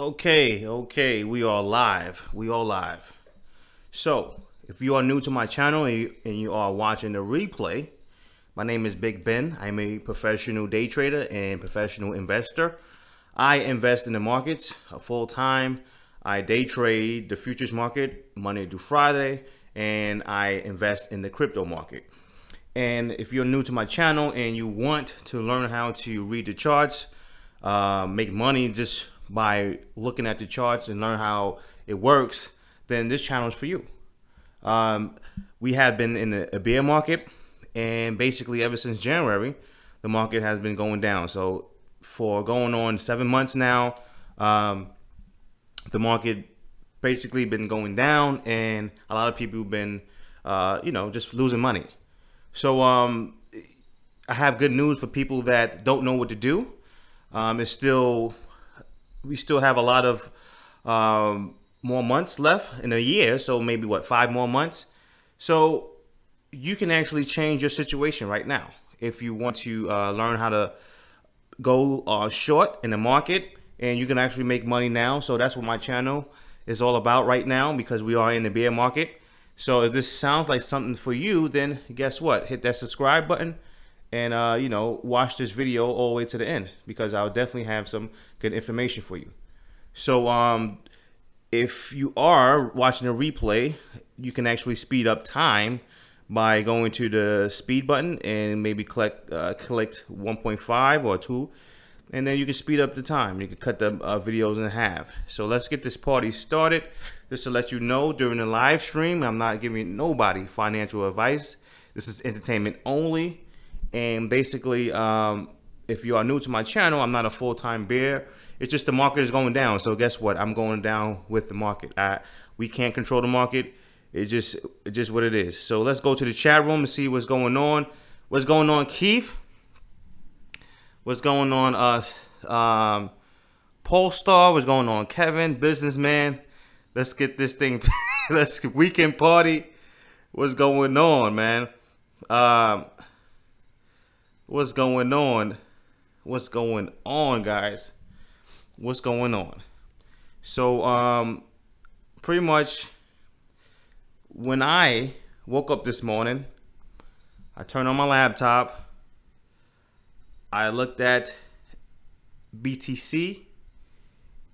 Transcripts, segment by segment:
Okay, we are live. So, if you are new to my channel and you are watching the replay, my name is Big Ben. I'm a professional day trader and professional investor. I invest in the markets full time. I day trade the futures market Monday through Friday, and I invest in the crypto market. And if you're new to my channel and you want to learn how to read the charts, make money just by looking at the charts and learn how it works, then this channel is for you. We have been in a bear market, and basically ever since January, the market has been going down. So for going on 7 months now, the market basically been going down, and a lot of people have been, just losing money. So I have good news for people that don't know what to do. We still have a lot of more months left in a year, so maybe 5 more months. So you can actually change your situation right now if you want to learn how to go short in the market, and you can actually make money now. So that's what my channel is all about right now, because we are in the bear market. So if this sounds like something for you, then guess what? Hit that subscribe button and watch this video all the way to the end, because I'll definitely have some good information for you. So if you are watching a replay, you can actually speed up time by going to the speed button and maybe click 1.5 or 2, and then you can speed up the time. You can cut the videos in half. So let's get this party started. Just to let you know, during the live stream, I'm not giving nobody financial advice. This is entertainment only. And basically, if you are new to my channel, I'm not a full-time bear. It's just the market is going down. So guess what? I'm going down with the market. We can't control the market. It's just what it is. So let's go to the chat room and see what's going on. What's going on, Keith? What's going on, Polestar? What's going on, Kevin? Businessman. Let's get this thing. Let's weekend party. What's going on, man? What's going on? What's going on, guys? What's going on? So, pretty much, when I woke up this morning, I turned on my laptop. I looked at BTC,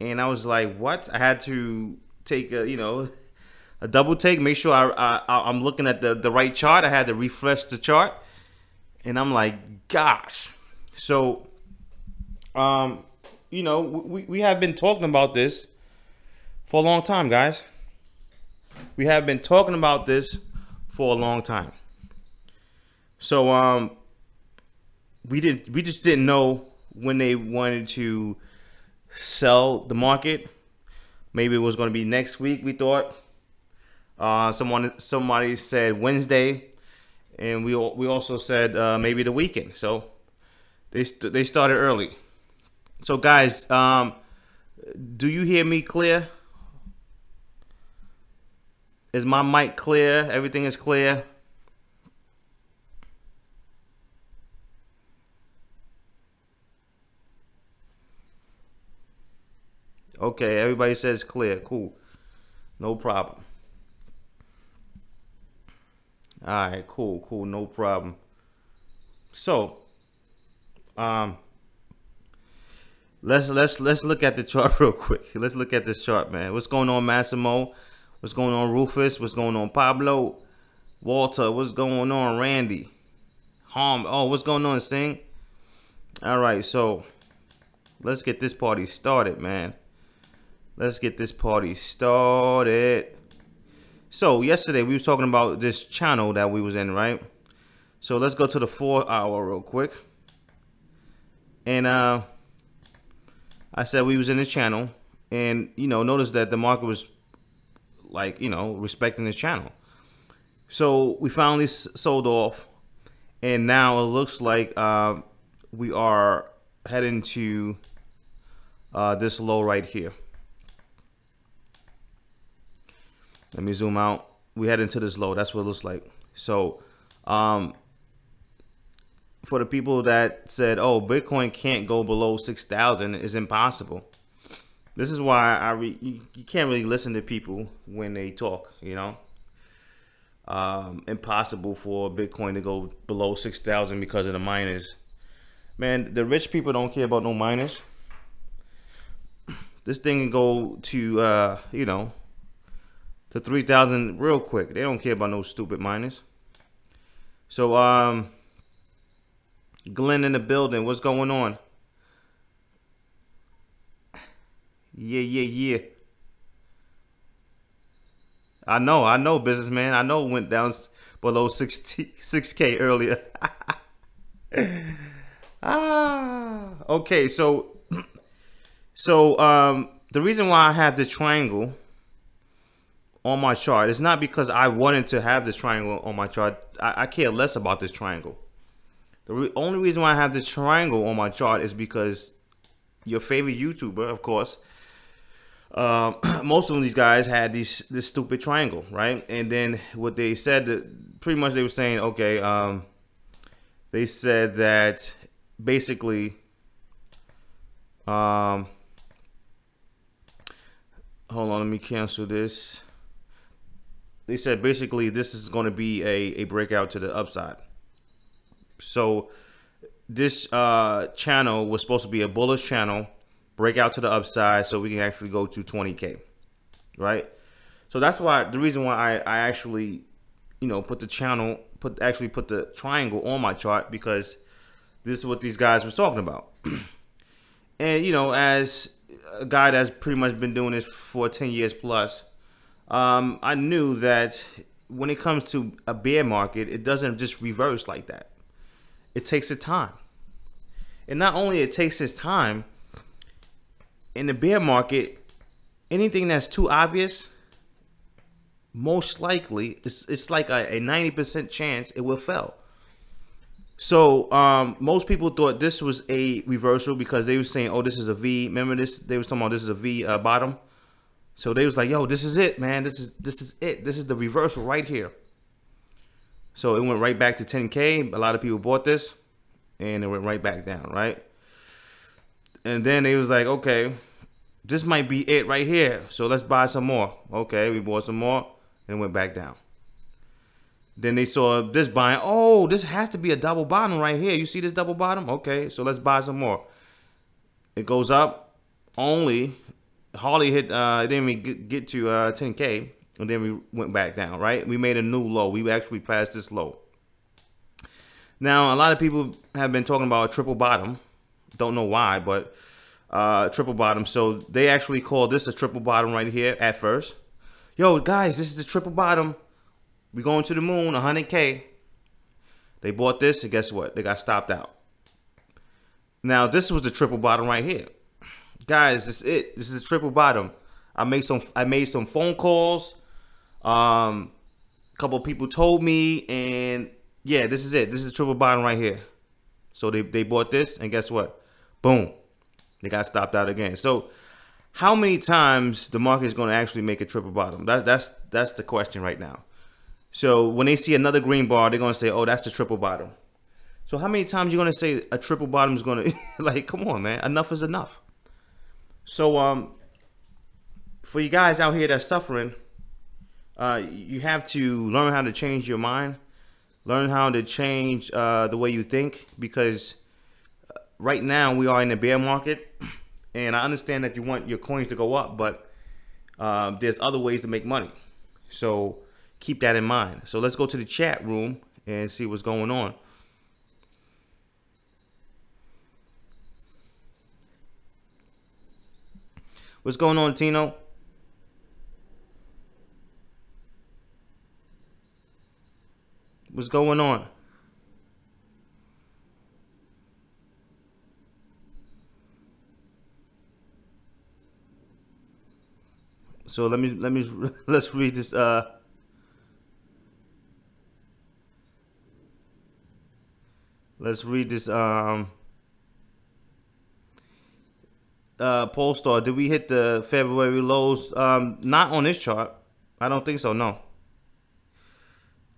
and I was like, "What?" I had to take a double take, make sure I'm looking at the right chart. I had to refresh the chart, and I'm like, gosh. So we have been talking about this for a long time, guys. We have been talking about this for a long time. So we just didn't know when they wanted to sell the market. Maybe it was going to be next week, we thought. Somebody said Wednesday, and we also said maybe the weekend. So they started early. So guys, do you hear me clear? Is my mic clear? Everything is clear? Okay, everybody says clear. Cool. No problem. All right, cool, no problem. So, let's look at the chart real quick. Let's look at this chart, man. What's going on, Massimo? What's going on, Rufus? What's going on, Pablo? Walter, what's going on, Randy? What's going on, Singh? All right, so let's get this party started, man. Let's get this party started. So yesterday we was talking about this channel that we was in, right? So let's go to the 4 hour real quick. And I said we was in this channel, and notice that the market was like, respecting this channel. So we finally sold off, and now it looks like we are heading to this low right here. Let me zoom out. We head into this low. That's what it looks like. So for the people that said, oh, Bitcoin can't go below 6,000, it's impossible. This is why you can't really listen to people when they talk, you know. Impossible for Bitcoin to go below 6,000 because of the miners. Man, the rich people don't care about no miners. This thing can go to, you know, to 3,000 real quick. They don't care about no stupid miners. So, Glenn in the building. What's going on? Yeah. I know, businessman. I know it went down below 6K earlier. Okay, so the reason why I have the triangle on my chart is not because I wanted to have this triangle on my chart. I care less about this triangle. The only reason why I have this triangle on my chart is because your favorite YouTuber, of course, most of these guys had this stupid triangle, right? And then what they said, pretty much they were saying, okay, they said that basically, hold on, let me cancel this. They said basically this is going to be a breakout to the upside. So this channel was supposed to be a bullish channel, break out to the upside, so we can actually go to 20K, right? So that's why the reason why I actually, you know, put the channel, put the triangle on my chart, because this is what these guys was talking about. And you know, as a guy that's pretty much been doing this for 10 years plus, I knew that when it comes to a bear market, it doesn't just reverse like that. It takes its time. And not only it takes its time, in the bear market, anything that's too obvious, most likely, it's like a 90% chance it will fail. So most people thought this was a reversal because they were saying, oh, this is a V. Remember this? They was talking about this is a V bottom. So they was like, yo, this is it, man. This is it. This is the reversal right here. So it went right back to 10K. A lot of people bought this, and it went right back down, right? And then they was like, okay, this might be it right here. So let's buy some more. Okay, we bought some more, and it went back down. Then they saw this buying. Oh, this has to be a double bottom right here. You see this double bottom? Okay, so let's buy some more. It goes up, hardly hit, it didn't even get to 10K. And then we went back down, right? We made a new low. We actually passed this low. Now, a lot of people have been talking about a triple bottom. Don't know why, but triple bottom. So they actually call this a triple bottom right here at first. Yo, guys, this is the triple bottom. We going to the moon, 100K. They bought this, and guess what? They got stopped out. Now, this was the triple bottom right here. Guys, this is it. This is a triple bottom. I made some phone calls. A couple people told me, and yeah, this is it. This is the triple bottom right here. So they bought this, and guess what? Boom. They got stopped out again. So how many times the market is going to actually make a triple bottom? That's the question right now. So when they see another green bar, they're going to say, oh, that's the triple bottom. So how many times you going to say a triple bottom is going to, like, come on, man, enough is enough. So for you guys out here that's suffering, you have to learn how to change your mind, learn how to change the way you think, because right now we are in a bear market, and I understand that you want your coins to go up, but there's other ways to make money. So keep that in mind. So let's go to the chat room and see what's going on. What's going on, Tino? What's going on? So let's read this let's read this Polestar. Did we hit the February lows? Not on this chart. I don't think so, no.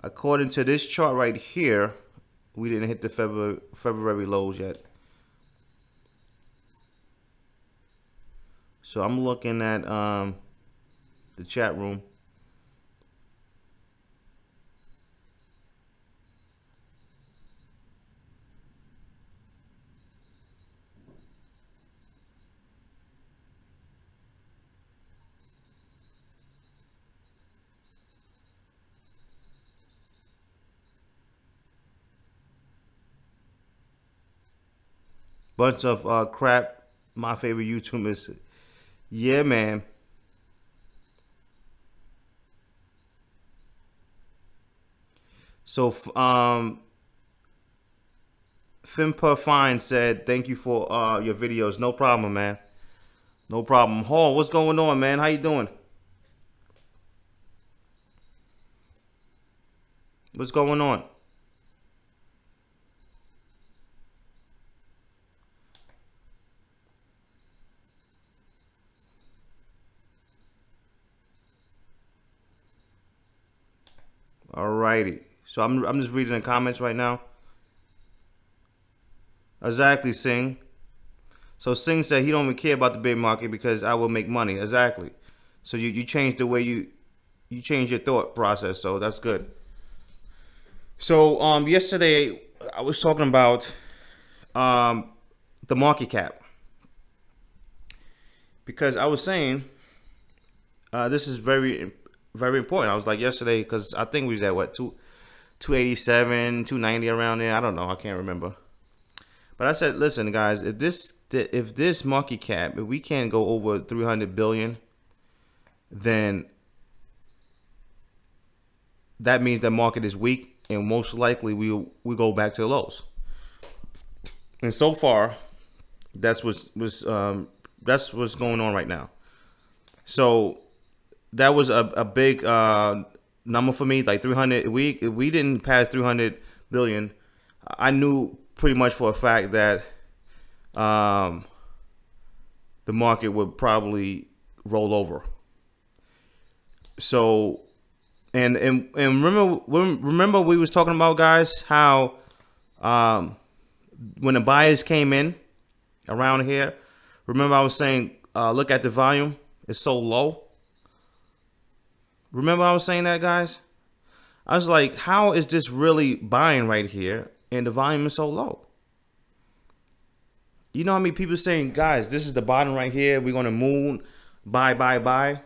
According to this chart right here, we didn't hit the February lows yet. So I'm looking at the chat room. Bunch of crap. My favorite YouTubers. Yeah, man. So, Fimper Fine said, "Thank you for your videos. No problem, man. No problem." Hall, what's going on, man? How you doing? What's going on? Alrighty. So I'm just reading the comments right now. Exactly, Singh. So Singh said he don't even care about the big market because I will make money. Exactly. So you change the way you change your thought process. So that's good. So yesterday I was talking about the market cap, because I was saying this is very important. I was like yesterday, because I think we was at what 287, 290 around there. I don't know. I can't remember. But I said, listen, guys, if this market cap, if we can't go over 300 billion, then that means the market is weak, and most likely we go back to the lows. And so far, that's what's going on right now. So that was a big number for me, like 300. If we didn't pass 300 billion, I knew pretty much for a fact that the market would probably roll over. So, and remember we was talking about, guys, how when the buyers came in around here, remember I was saying, look at the volume, it's so low. Remember I was saying that, guys? I was like, how is this really buying right here and the volume is so low? You know how many people saying, guys, this is the bottom right here, we're gonna move, buy.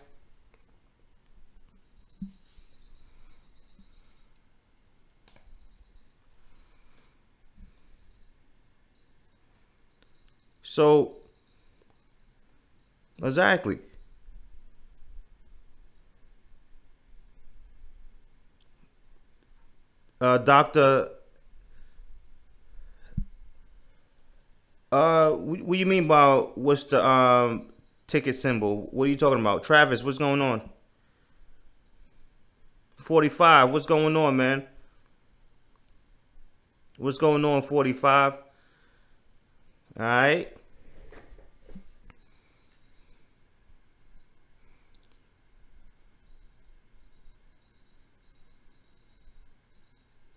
So exactly. Doctor, what do you mean by what's the ticket symbol? What are you talking about? Travis, what's going on? 45, what's going on, man? What's going on, 45? All right.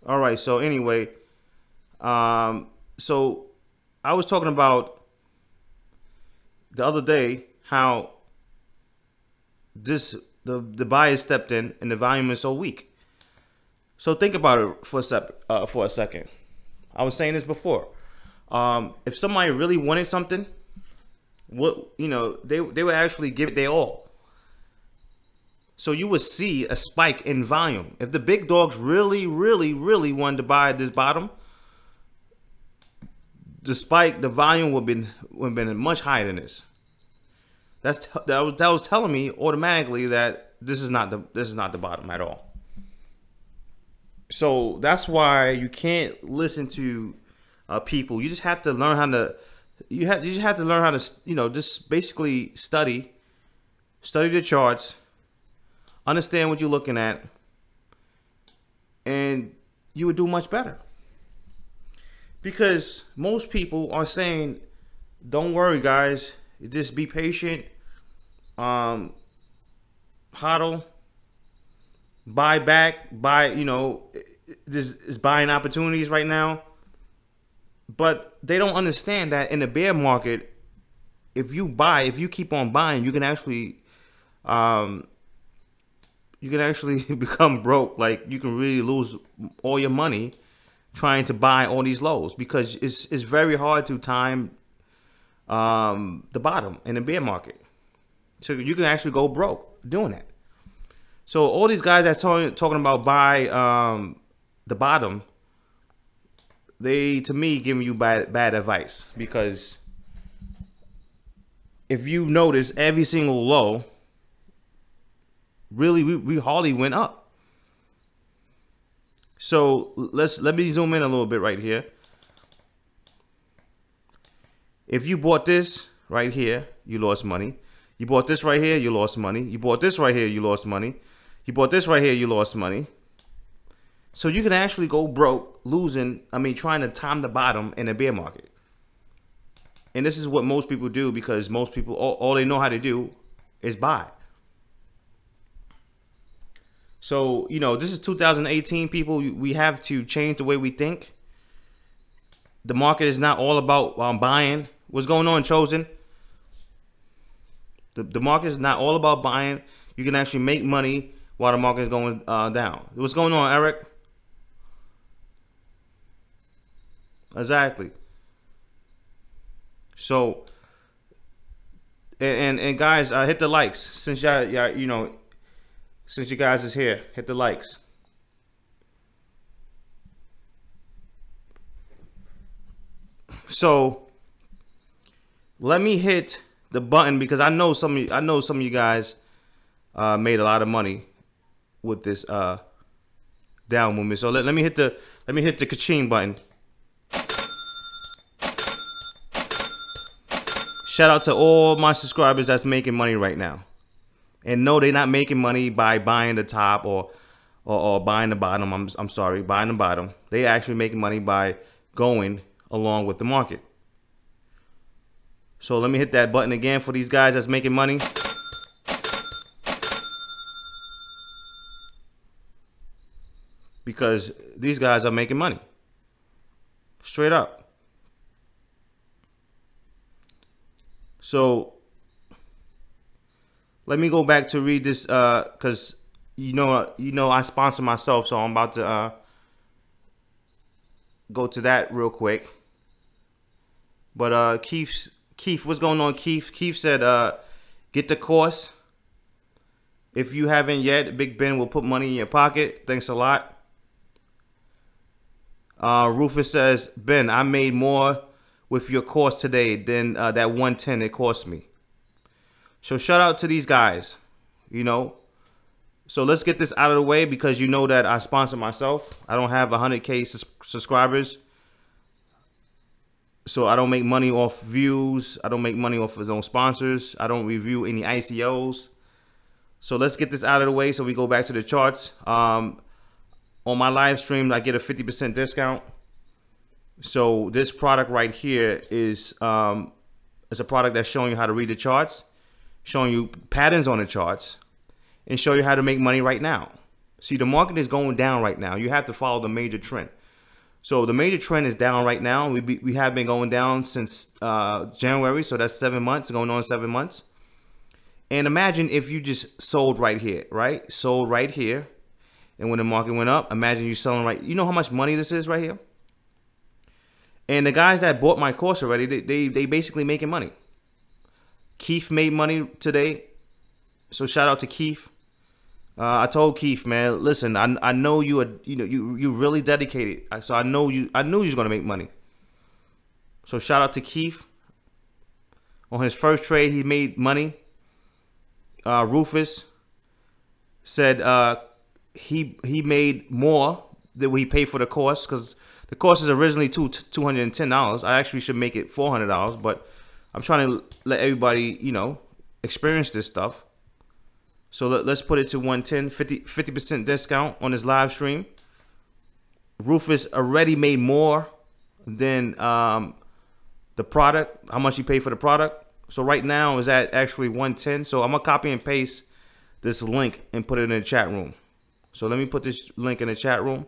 All right, so anyway, so I was talking about the other day how the buyers stepped in and the volume is so weak. So think about it for a second. I was saying this before. If somebody really wanted something, they would actually give it their all. So you would see a spike in volume. If the big dogs really wanted to buy at this bottom, the spike, the volume would have been much higher than this. That was telling me automatically that this is not the bottom at all. So that's why you can't listen to people. You just have to learn how to. You just have to learn how to just basically study the charts. Understand what you're looking at, and you would do much better. Because most people are saying, don't worry, guys, just be patient, hodl, buy back, this is buying opportunities right now. But they don't understand that in the bear market, if you keep on buying, you can actually become broke. Like, you can really lose all your money trying to buy all these lows, because it's very hard to time the bottom in the bear market. So you can actually go broke doing that. So all these guys that's talking about buy the bottom, they, to me, giving you bad advice, because if you notice, every single low, really, we hardly went up. So let me zoom in a little bit right here. If you bought this right here, you lost money. You bought this right here, you lost money. You bought this right here, you lost money. You bought this right here, you lost money. So you can actually go broke trying to time the bottom in a bear market. And this is what most people do, because most people, all they know how to do is buy. So, this is 2018, people. We have to change the way we think. The market is not all about buying. What's going on, Chosen? The market is not all about buying. You can actually make money while the market is going down. What's going on, Eric? Exactly. So, and guys, hit the likes, since y'all, since you guys is here, hit the likes. So let me hit the button, because I know some of you guys made a lot of money with this down movement. So let me hit the ka-ching button. Shout out to all my subscribers that's making money right now. And no, they're not making money by buying the top or buying the bottom. I'm sorry, buying the bottom. They actually making money by going along with the market. So let me hit that button again for these guys that's making money. Because these guys are making money. Straight up. So let me go back to read this, because I sponsor myself, so I'm about to go to that real quick. But Keith, what's going on, Keith? Keith said, get the course. If you haven't yet, Big Ben will put money in your pocket. Thanks a lot. Rufus says, Ben, I made more with your course today than that 110 it cost me. So shout out to these guys, So let's get this out of the way, because you know that I sponsor myself. I don't have 100K subscribers. So I don't make money off views. I don't make money off his own sponsors. I don't review any ICOs. So let's get this out of the way so we go back to the charts. On my live stream, I get a 50% discount. So this product right here is a product that's showing you how to read the charts, showing you patterns on the charts, and show you how to make money right now. See, the market is going down right now. You have to follow the major trend. So the major trend is down right now. We have been going down since January, so that's 7 months, going on 7 months. And imagine if you just sold right here, right? Sold right here. And when the market went up, imagine you selling right. You know how much money this is right here? And the guys that bought my course already, they basically making money. Keith made money today. So shout out to Keith. I told Keith, man, listen, I know you are, you really dedicated. So I knew you was gonna make money. So shout out to Keith. On his first trade, he made money. Rufus said he made more than we paid for the course, because the course is originally $210. I actually should make it $400, but I'm trying to let everybody, experience this stuff. So let's put it to 110, 50% discount on his live stream. Rufus already made more than the product, how much he paid for the product. So right now is at actually 110. So I'm gonna copy and paste this link and put it in the chat room. So let me put this link in the chat room.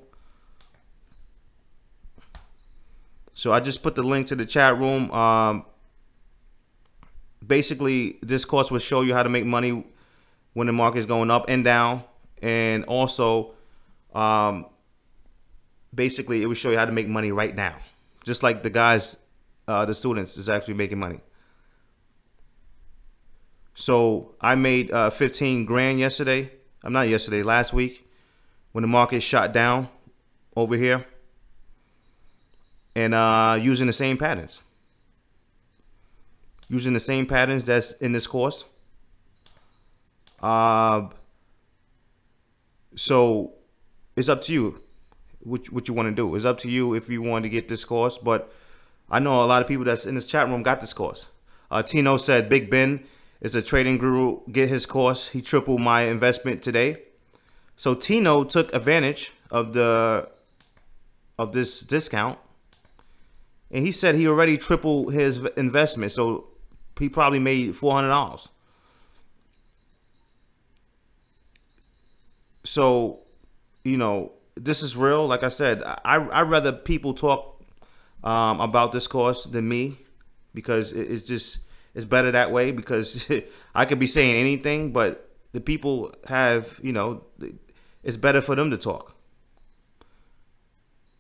So I just put the link to the chat room. basically this course will show you how to make money when the market is going up and down, and also basically it will show you how to make money right now, just like the guys, the students is actually making money. So I made 15 grand yesterday. I'm not yesterday, last week, when the market shot down over here, and using the same patterns. Using the same patterns that's in this course. So it's up to you what you want to do. It's up to you if you want to get this course. But I know a lot of people that's in this chat room got this course. Tino said Big Ben is a trading guru. Get his course. He tripled my investment today. So Tino took advantage of this discount, and he said he already tripled his investment. So he probably made $400. So, you know, this is real. Like I said, I'd rather people talk about this course than me, because it's better that way, because I could be saying anything, but the people have, you know, it's better for them to talk.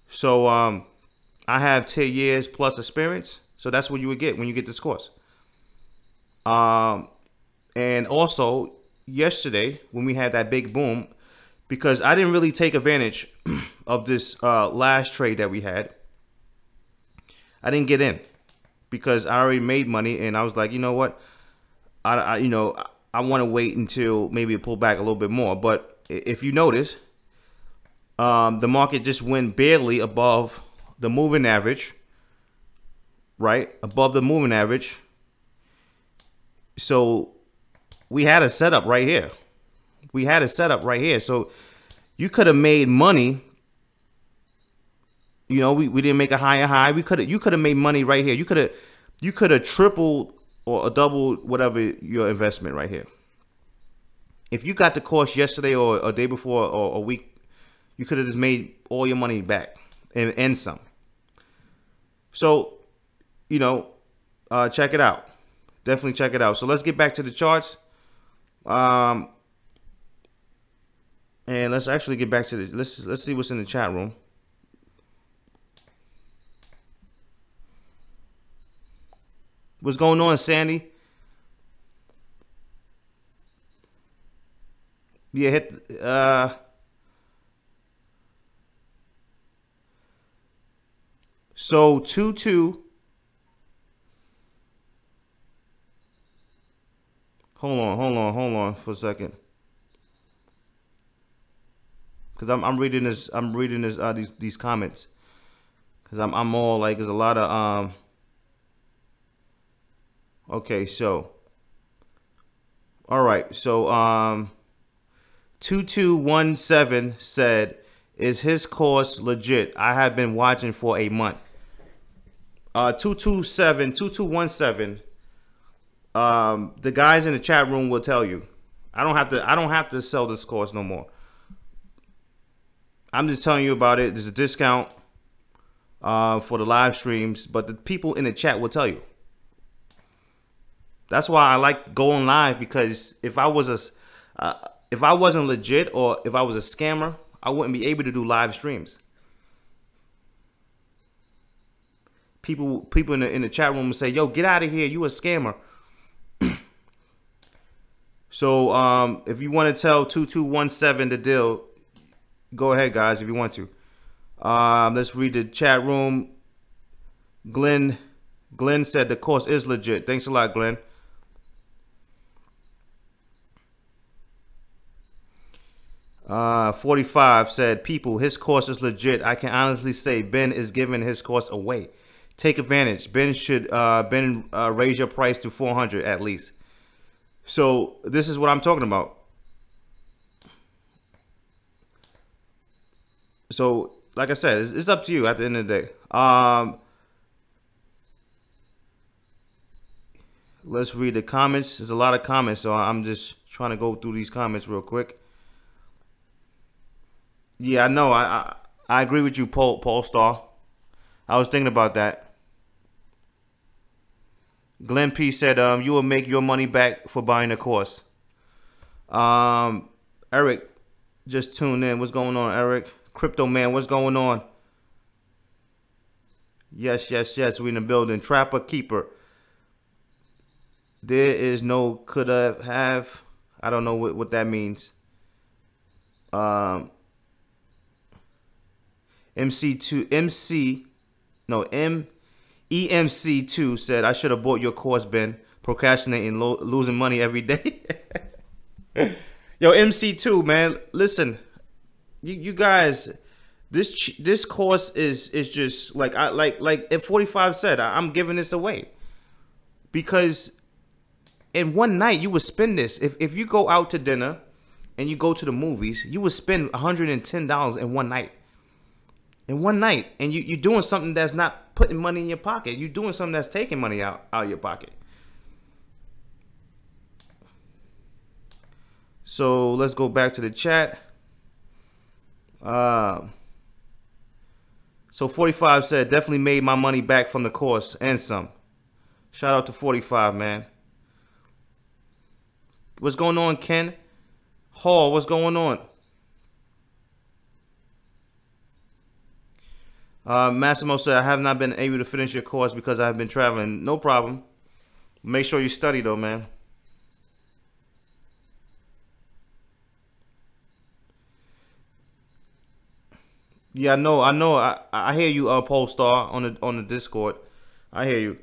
So I have 10 years plus experience. So that's what you would get when you get this course. And also yesterday when we had that big boom, because I didn't really take advantage of this last trade that we had. I didn't get in because I already made money, and I was like, you know what, I want to wait until maybe it pull back a little bit more. But if you notice, the market just went barely above the moving average, right? Above the moving average. So we had a setup right here. We had a setup right here. So you could have made money. You know, we didn't make a higher high. You could have made money right here. You could have tripled or doubled whatever your investment right here. If you got the course yesterday or a day before or a week, you could have just made all your money back and some. So, you know, check it out. Definitely check it out. So let's get back to the charts. And let's actually get back to the let's see what's in the chat room. What's going on, Sandy? Yeah, hit so 2-2. Hold on for a second. Cause I'm reading this these comments. Cause I'm all like, there's a lot of okay, so all right, so 2217 said, is his course legit? I have been watching for a month. 2217, the guys in the chat room will tell you. I don't have to sell this course no more. I'm just telling you about it. There's a discount for the live streams, but the people in the chat will tell you. That's why I like going live, because if I wasn't legit, or if I was a scammer, I wouldn't be able to do live streams. People in the chat room will say, "Yo, get out of here! You a scammer." So if you want to tell 2217 the deal, go ahead, guys, if you want to. Let's read the chat room. Glenn said the course is legit. Thanks a lot, Glenn. Uh, 45 said, people, his course is legit. I can honestly say Ben is giving his course away. Take advantage. Ben should raise your price to 400 at least. So this is what I'm talking about. So like I said, it's up to you at the end of the day. Let's read the comments. There's a lot of comments, so I'm just trying to go through these comments real quick. Yeah, I know. I agree with you, Paul Star. I was thinking about that. Glenn P said, you will make your money back for buying a course. Eric just tuned in. What's going on, Eric? Crypto Man, what's going on? Yes, yes, yes. We in the building. Trapper Keeper. There is no could have. I don't know what that means. EMC2 said, I should have bought your course, Ben. Procrastinating, losing money every day. Yo, MC2, man, listen, you guys, this course is just like if 45 said, I'm giving this away because in one night you would spend this. If you go out to dinner and you go to the movies, you would spend $110 in one night. In one night, and you're doing something that's not putting money in your pocket. You're doing something that's taking money out of your pocket. So let's go back to the chat. So 45 said, definitely made my money back from the course and some. Shout out to 45, man. What's going on, Ken? Hall, what's going on? Massimo said, I have not been able to finish your course because I have been traveling. No problem. Make sure you study, though, man. Yeah, I know. I hear you, Polestar, on the Discord. I hear you.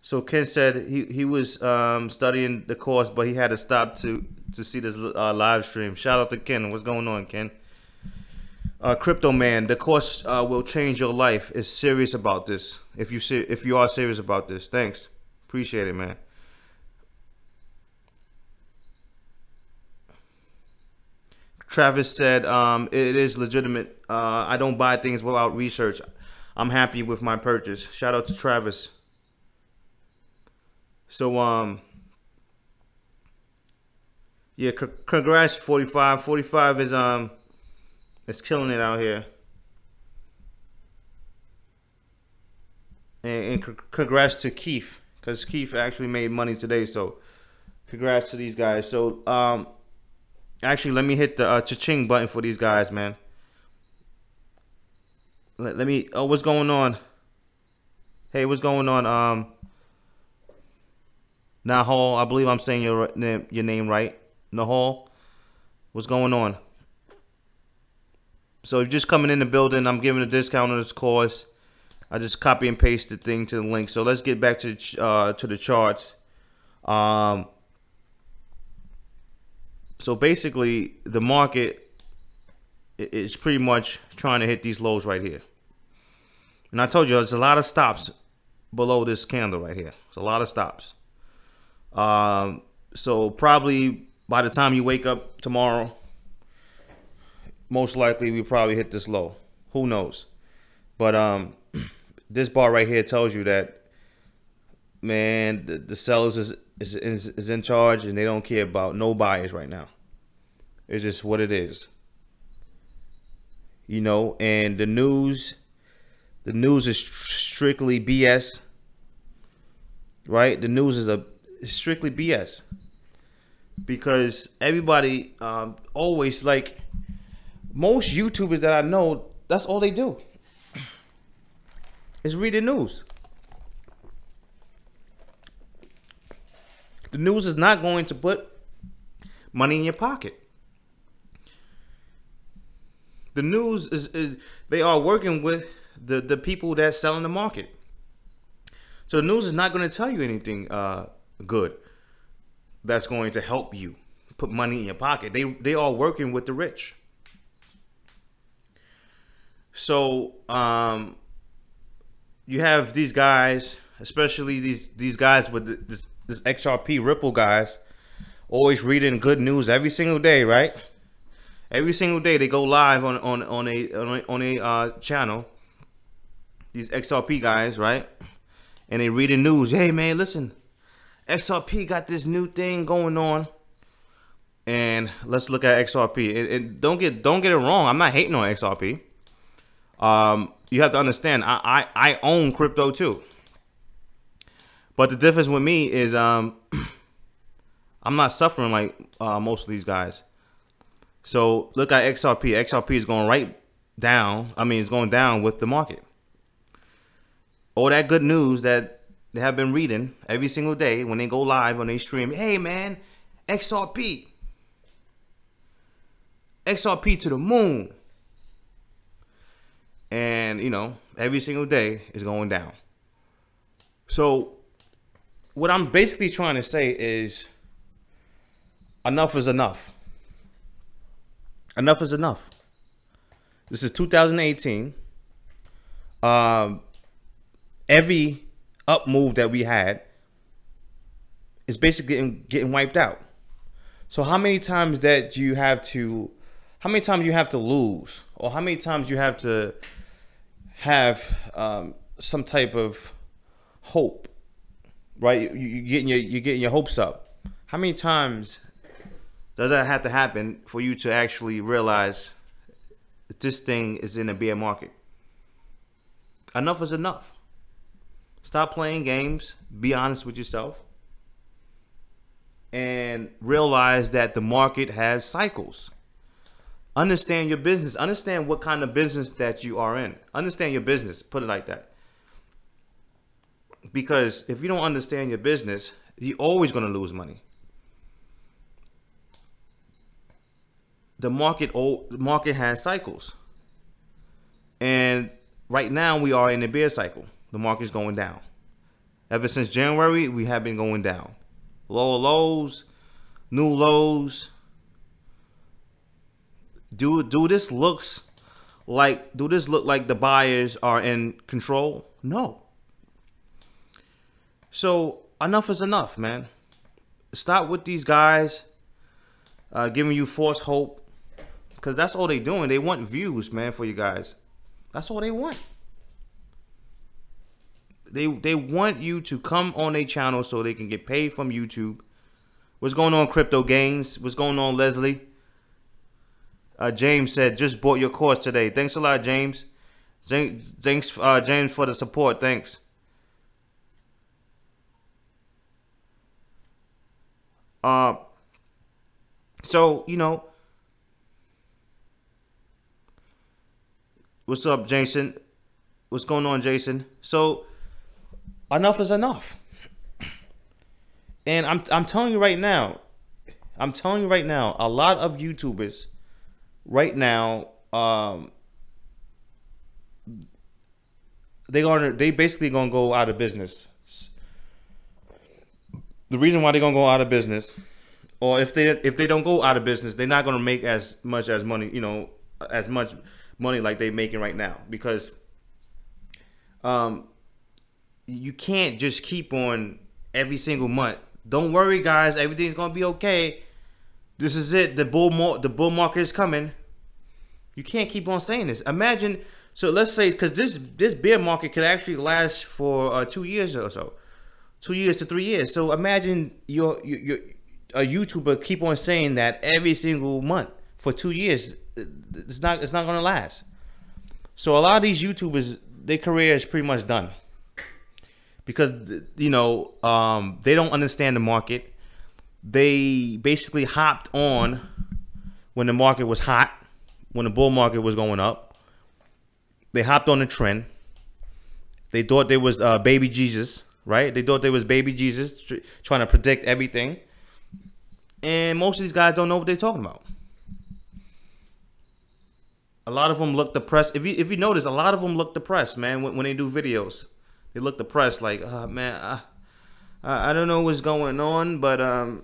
So Ken said he was studying the course, but he had to stop to see this live stream. Shout out to Ken. What's going on, Ken? Crypto Man, the course will change your life. Is serious about this. If you are serious about this, thanks. Appreciate it, man. Travis said, it is legitimate. I don't buy things without research. I'm happy with my purchase. Shout out to Travis. So, yeah, congrats, 45. 45 is killing it out here. And congrats to Keith, because Keith actually made money today. So, congrats to these guys. So, actually, let me hit the cha-ching button for these guys, man. Let me. Oh, what's going on? Hey, what's going on? Nahal, I believe I'm saying your name right. Nahal, what's going on? So if you're just coming in the building, I'm giving a discount on this course. I just copy and paste the thing to the link. So let's get back to the charts. So basically, the market is pretty much trying to hit these lows right here. And I told you, there's a lot of stops below this candle right here. There's a lot of stops. So probably by the time you wake up tomorrow, most likely we probably hit this low. Who knows? But this bar right here tells you that, man, the sellers is in charge and they don't care about no buyers right now. It's just what it is. You know, and the news is strictly BS. Right? The news is strictly BS. Because everybody always, like, most YouTubers that I know, that's all they do is read the news. The news is not going to put money in your pocket. The news is they are working with the people that sell in the market. So the news is not going to tell you anything good that's going to help you put money in your pocket. They are working with the rich. So you have these guys, especially these guys with this XRP Ripple guys, always reading good news every single day, right? Every single day they go live on a channel. These XRP guys, right? And they read the news. Hey man, listen, XRP got this new thing going on, and let's look at XRP. And don't get it wrong. I'm not hating on XRP. You have to understand, I own crypto too. But the difference with me is I'm not suffering like most of these guys. So look at XRP. XRP is going right down. I mean, it's going down with the market. All that good news that they have been reading every single day when they go live, when they stream. Hey, man, XRP. XRP to the moon. And, you know, every single day is going down. So what I'm basically trying to say is enough is enough. Enough is enough. This is 2018. Every up move that we had is basically getting wiped out. So how many times that you have to lose, or how many times you have to have some type of hope, right? You're getting your hopes up. How many times does that have to happen for you to actually realize that this thing is in a bear market? Enough is enough. Stop playing games. Be honest with yourself. And realize that the market has cycles. Understand your business. Understand what kind of business that you are in. Understand your business. Put it like that. Because if you don't understand your business, you're always going to lose money. The market has cycles. And right now we are in a bear cycle. The market's going down. Ever since January, we have been going down. Lower lows, new lows. Do this look like the buyers are in control? No. So enough is enough, man. Stop with these guys giving you false hope, because that's all they doing. They want views, man, for you guys. That's all they want. They want you to come on their channel so they can get paid from YouTube. What's going on, Crypto Gains? What's going on, Leslie? James said, just bought your course today. Thanks a lot, James. Thanks, James, for the support. Thanks. So, you know, what's up, Jason? What's going on, Jason? So, enough is enough. And I'm telling you right now, a lot of YouTubers right now, they basically gonna go out of business. The reason why they're gonna go out of business, or if they don't go out of business, they're not gonna make as much money, you know, as much money like they're making right now, because you can't just keep on every single month. Don't worry, guys, everything's gonna be okay. This is it. The bull market is coming. You can't keep on saying this. Imagine. So let's say, because this bear market could actually last for 2 years or so, 2 years to 3 years. So imagine you're a YouTuber keep on saying that every single month for 2 years. It's not gonna last. So a lot of these YouTubers, their career is pretty much done, because, you know, they don't understand the market. They basically hopped on when the market was hot, when the bull market was going up. They hopped on the trend. They thought they was baby Jesus, right? They thought they was baby Jesus, trying to predict everything. And most of these guys don't know what they're talking about. A lot of them look depressed. If you notice, a lot of them look depressed, man, when they do videos. They look depressed, like, man, I don't know what's going on, but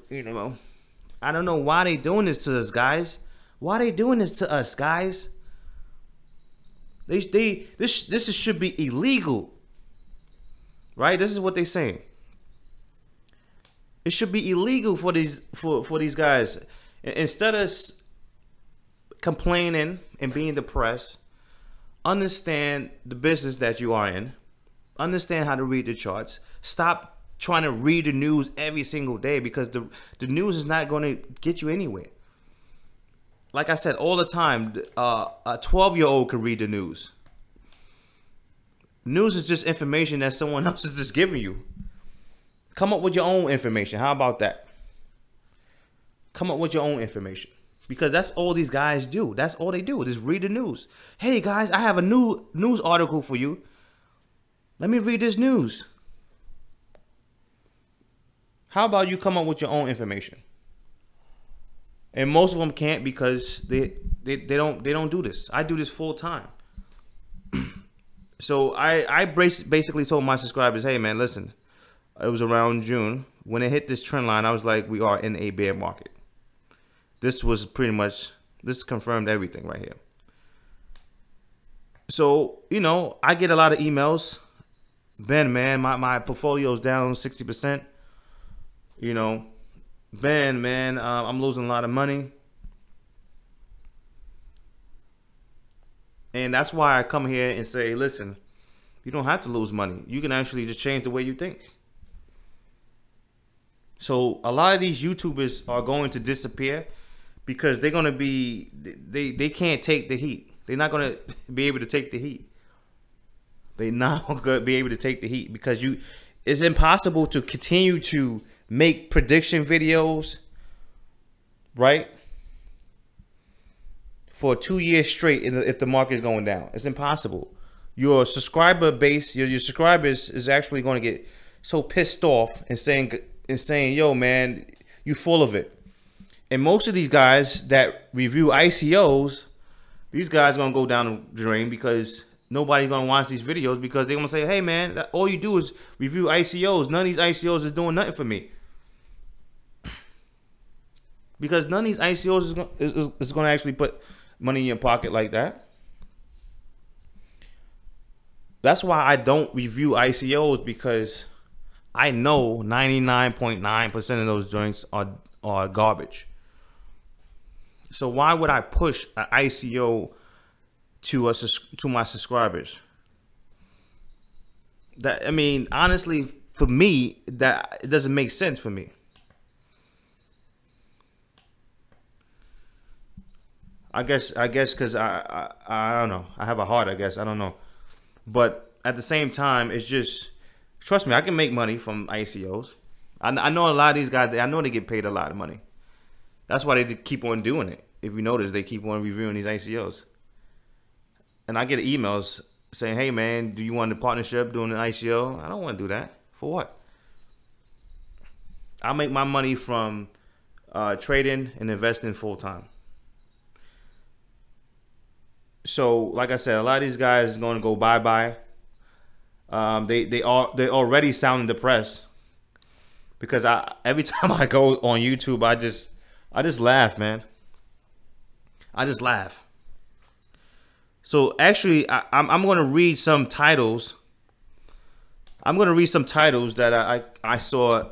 you know, I don't know why they doing this to us, guys. Why they doing this to us, guys? This should be illegal, right? This is what they're saying. It should be illegal for these guys. Instead of complaining and being depressed, understand the business that you are in. Understand how to read the charts. Stop trying to read the news every single day, because the news is not going to get you anywhere. like I said all the time, a 12-year-old could read the news. News is just information that someone else is just giving you. Come up with your own information. How about that? Come up with your own information. Because that's all these guys do. That's all they do. Just read the news. Hey guys, I have a new news article for you. Let me read this news. How about you come up with your own information? And most of them can't because they don't do this. I do this full time. So I basically told my subscribers, hey man, listen. It was around June when it hit this trend line. I was like, we are in a bear market. This was pretty much, this confirmed everything right here. So, you know, I get a lot of emails. Ben, man, my portfolio's down 60%. You know, Ben, man, I'm losing a lot of money. And that's why I come here and say, listen, you don't have to lose money. You can actually just change the way you think. So a lot of these YouTubers are going to disappear because they're going to be, they can't take the heat. They're not going to be able to take the heat. They're not going to be able to take the heat because it's impossible to continue to make prediction videos, right? For 2 years straight if the market is going down. It's impossible. Your subscriber base, your subscribers is actually going to get so pissed off and saying, yo, man, you full of it. And most of these guys that review ICOs, these guys are going to go down the drain because nobody's going to watch these videos because they're going to say, hey, man, all you do is review ICOs. None of these ICOs is doing nothing for me. Because none of these ICOs is going to actually put money in your pocket like that. That's why I don't review ICOs, because I know 99.9% of those joints are garbage. So why would I push an ICO to my subscribers? That, I mean, honestly, for me, that it doesn't make sense for me. I guess because I don't know. I have a heart, I guess. I don't know. But at the same time, it's just, trust me, I can make money from ICOs. I know a lot of these guys, I know they get paid a lot of money. That's why they keep on doing it. If you notice, they keep on reviewing these ICOs. And I get emails saying, hey, man, do you want a partnership doing an ICO? I don't want to do that. For what? I make my money from trading and investing full time. So, like I said, a lot of these guys are going to go bye-bye. They're already sounding depressed because every time I go on YouTube, I just laugh, man. I just laugh. So actually, I'm going to read some titles. I'm going to read some titles that I saw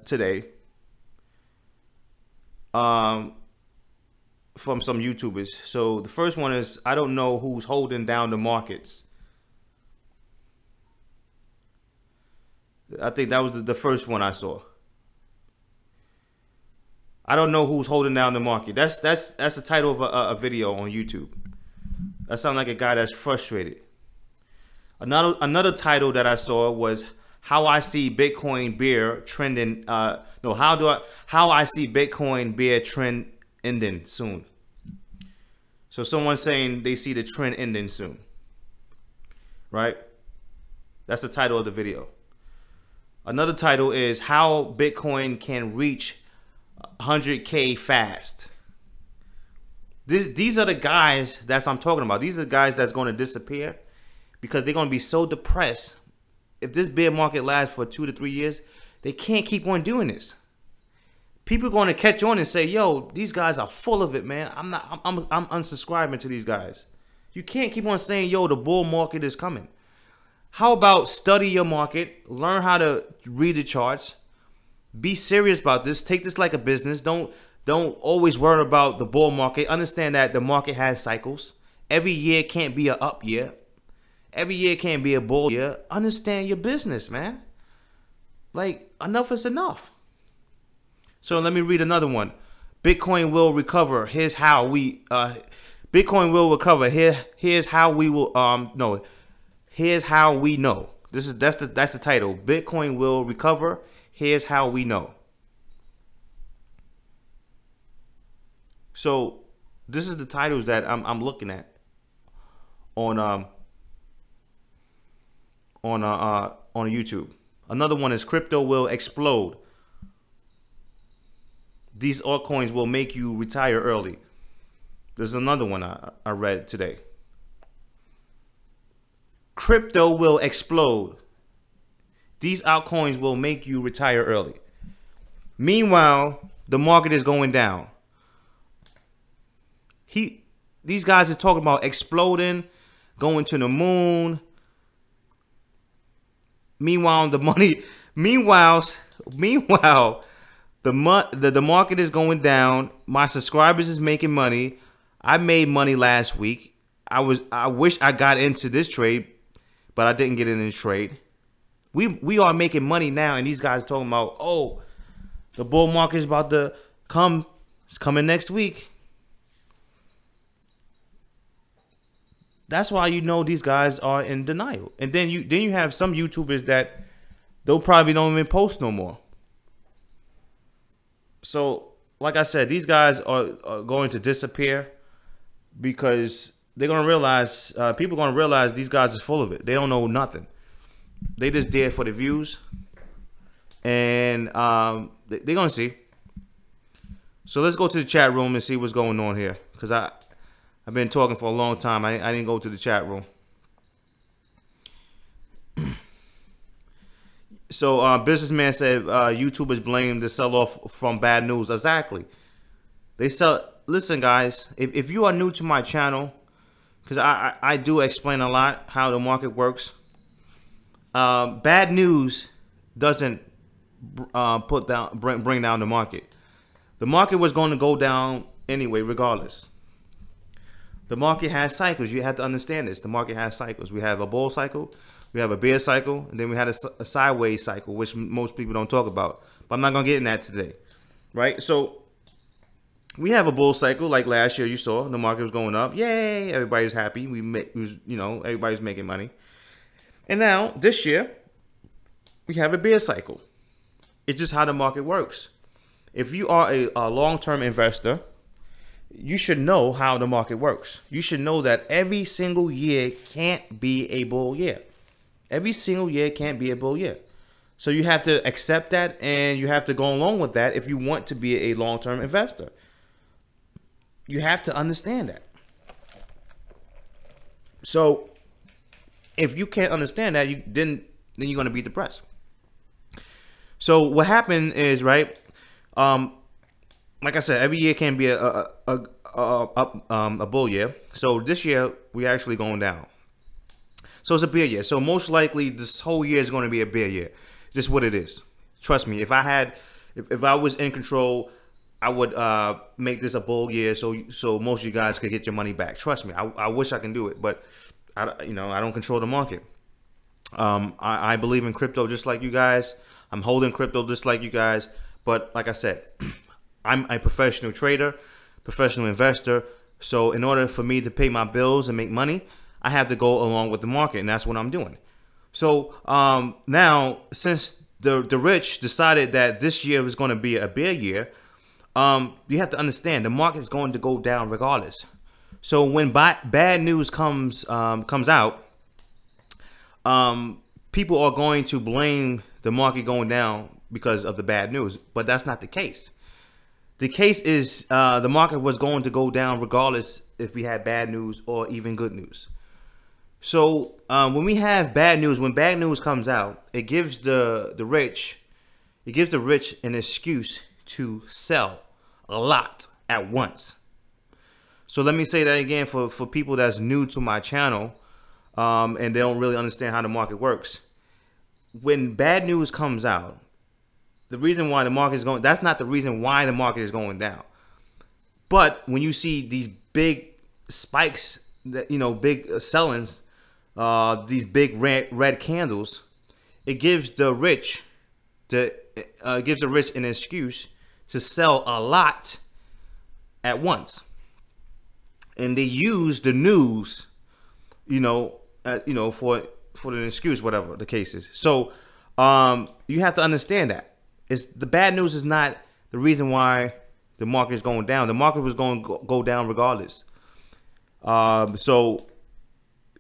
today. From some YouTubers. So the first one is, I don't know who's holding down the markets. I think that was the first one I saw. I don't know who's holding down the market. That's the title of a video on YouTube. That sounds like a guy that's frustrated. Another title that I saw was how I see Bitcoin bear trending. How I see Bitcoin bear trend ending soon. So someone's saying they see the trend ending soon, right? That's the title of the video. Another title is how Bitcoin can reach 100K fast. These are the guys that I'm talking about. These are the guys that's going to disappear because they're going to be so depressed. If this bear market lasts for 2 to 3 years, they can't keep on doing this. People are going to catch on and say, yo, these guys are full of it, man. I'm unsubscribing to these guys. You can't keep on saying, yo, the bull market is coming. How about study your market, learn how to read the charts, be serious about this, take this like a business. Don't always worry about the bull market. Understand that the market has cycles. Every year can't be an up year. Every year can't be a bull year. Understand your business, man. Like, enough is enough. So let me read another one. Bitcoin will recover. Here's how we Bitcoin will recover. Here's how we will no. Here's how we know. That's the title. Bitcoin will recover. Here's how we know. So this is the titles that I'm looking at on YouTube. Another one is crypto will explode. These altcoins will make you retire early. There's another one I read today. Crypto will explode. These altcoins will make you retire early. Meanwhile, the market is going down. These guys are talking about exploding, going to the moon. Meanwhile, the market is going down. My subscribers is making money. I made money last week. I wish I got into this trade, but I didn't get in this trade. We are making money now, and these guys talking about, oh, the bull market is about to come. It's coming next week. That's why you know these guys are in denial. And then you have some YouTubers that they'll probably don't even post no more. So, like I said, these guys are going to disappear because they're going to realize, people are going to realize these guys are full of it. They don't know nothing. They just there for the views. And they're going to see. So let's go to the chat room and see what's going on here. Because I've been talking for a long time. I didn't go to the chat room. So businessman said YouTubers blame the sell-off from bad news. Exactly. They sell. Listen, guys, if you are new to my channel, because I do explain a lot how the market works. Bad news doesn't bring down the market. The market was going to go down anyway, regardless. The market has cycles. You have to understand this. The market has cycles. We have a bull cycle, we have a bear cycle, and then we had a sideways cycle, which most people don't talk about. But I'm not going to get in that today, right? So we have a bull cycle like last year. You saw the market was going up. Yay! Everybody's happy. Everybody's making money. And now this year we have a bear cycle. It's just how the market works. If you are a long-term investor, you should know how the market works. You should know that every single year can't be a bull year. Every single year can't be a bull year. So you have to accept that, and you have to go along with that if you want to be a long-term investor. You have to understand that. So if you can't understand that, then you're going to be depressed. So what happened is, right, like I said, every year can be a bull year. So this year we actually going down. So it's a bear year. So most likely this whole year is going to be a bear year. Just what it is. Trust me. If I was in control, I would make this a bull year. So most of you guys could get your money back. Trust me. I wish I can do it, but I don't control the market. I believe in crypto just like you guys. I'm holding crypto just like you guys. But like I said, I'm a professional trader, professional investor. So in order for me to pay my bills and make money, I have to go along with the market, and that's what I'm doing. So now, since the rich decided that this year was going to be a bear year, you have to understand the market is going to go down regardless. So when bad news comes out, people are going to blame the market going down because of the bad news, but that's not the case. The case is the market was going to go down regardless if we had bad news or even good news. So when we have bad news, when bad news comes out, it gives the rich an excuse to sell a lot at once. So let me say that again for people that's new to my channel and they don't really understand how the market works. When bad news comes out, the reason why the market is going, that's not the reason why the market is going down. But when you see these big spikes, that big sellings, these big red candles, it gives the rich an excuse to sell a lot at once, and they use the news, for an excuse, whatever the case is. So you have to understand that the bad news is not the reason why the market is going down. The market was going to go down regardless. So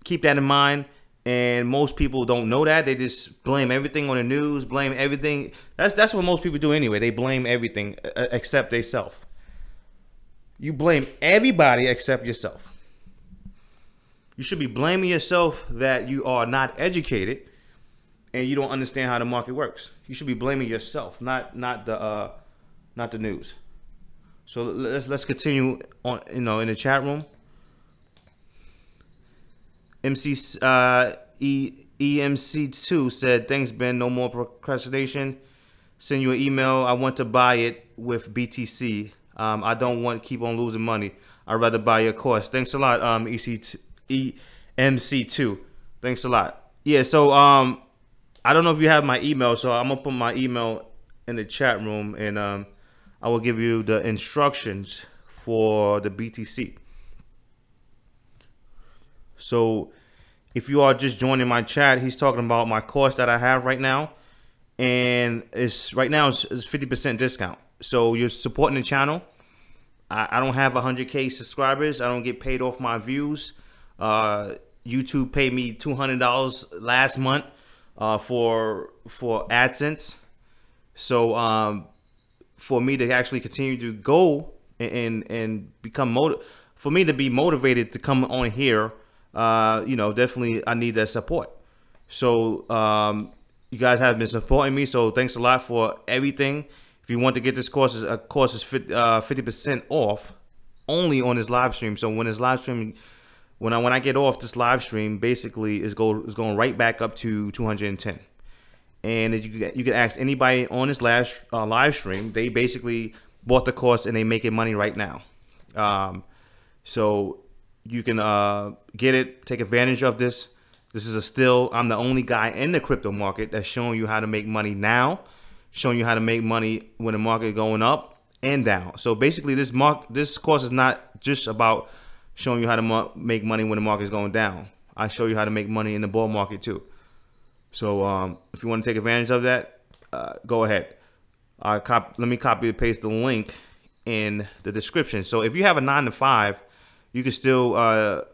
keep that in mind. And most people don't know that. They just blame everything on the news, blame everything. That's what most people do anyway. They blame everything except themselves. You blame everybody except yourself. You should be blaming yourself that you are not educated and you don't understand how the market works. You should be blaming yourself, not the news. So let's continue on. In the chat room. EMC2 said, "Thanks, Ben. No more procrastination. Send you an email. I want to buy it with BTC. I don't want to keep on losing money. I'd rather buy your course." Thanks a lot, EMC2. Thanks a lot. Yeah. So I don't know if you have my email, so I'm gonna put my email in the chat room, and I will give you the instructions for the BTC. So if you are just joining my chat, he's talking about my course that I have right now, and it's 50% discount. So you're supporting the channel. I don't have 100K subscribers. I don't get paid off my views. YouTube paid me $200 last month for AdSense. So for me to actually continue to go and become for me to be motivated to come on here, definitely I need that support. So you guys have been supporting me, so thanks a lot for everything. If you want to get this course, is 50% off only on this live stream. So when it's live streaming, when I get off this live stream, basically is going right back up to 210. And you can ask anybody on this live stream. They basically bought the course and they making money right now. So you can get it, take advantage of this. This is I'm the only guy in the crypto market that's showing you how to make money now, showing you how to make money when the market is going up and down. So basically this course is not just about showing you how to make money when the market is going down. I show you how to make money in the bull market too. So if you want to take advantage of that, go ahead. Let me copy and paste the link in the description. So if you have a 9-to-5, you can still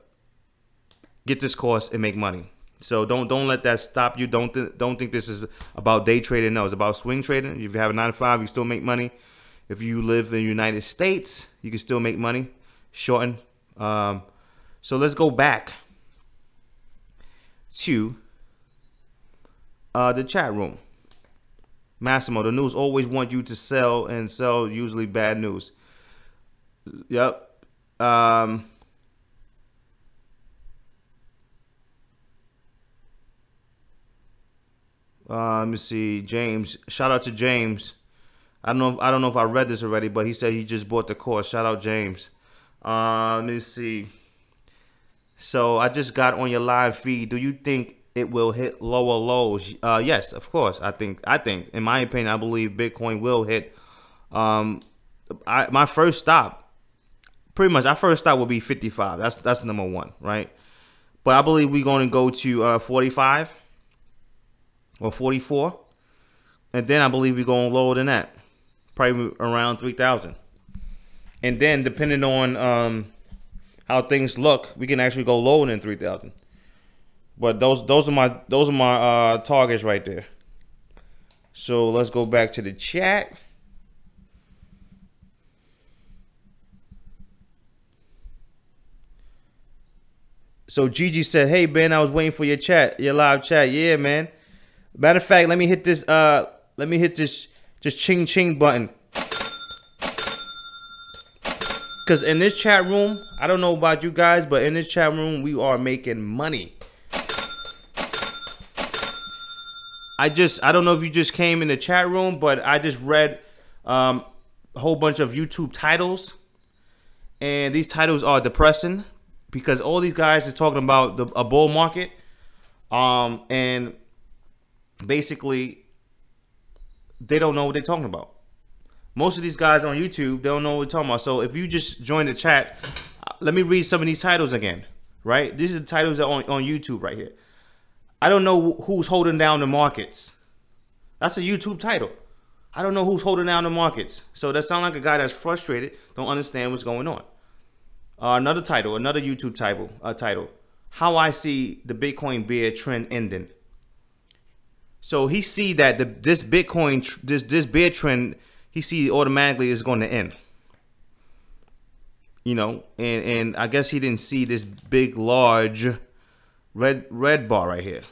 get this course and make money. So don't let that stop you. Don't think this is about day trading. No, it's about swing trading. If you have a 9-to-5, you still make money. If you live in the United States, you can still make money. Shorten. So let's go back to the chat room. Massimo, the news always want you to sell, and sell usually bad news. Yep. Let me see. James, shout out to James. I don't know if I read this already, but he said he just bought the course. Shout out James. Let me see. So I just got on your live feed. Do you think it will hit lower lows? Yes, of course. I think in my opinion, I believe Bitcoin will hit. My first stop, pretty much, our first stop will be 55. That's number one, right? But I believe we're going to go to 45 or 44, and then I believe we're going lower than that, probably around 3,000. And then depending on how things look, we can actually go lower than 3,000. But those are my targets right there. So let's go back to the chat. So Gigi said, "Hey Ben, I was waiting for your live chat." Yeah, man. Matter of fact, let me hit this just ching ching button. Cause in this chat room, I don't know about you guys, but in this chat room, we are making money. I don't know if you just came in the chat room, but I just read a whole bunch of YouTube titles, and these titles are depressing because all these guys are talking about a bull market, and basically they don't know what they're talking about. Most of these guys on YouTube, they don't know what we're talking about. So if you just join the chat, let me read some of these titles again, right? These are the titles that are on YouTube right here. I don't know who's holding down the markets. That's a YouTube title. I don't know who's holding down the markets. So that sounds like a guy that's frustrated, don't understand what's going on. Another title, another YouTube title. How I see the Bitcoin bear trend ending. So he see that this Bitcoin, this bear trend, he see automatically is going to end. You know, and I guess he didn't see this big, large red bar right here.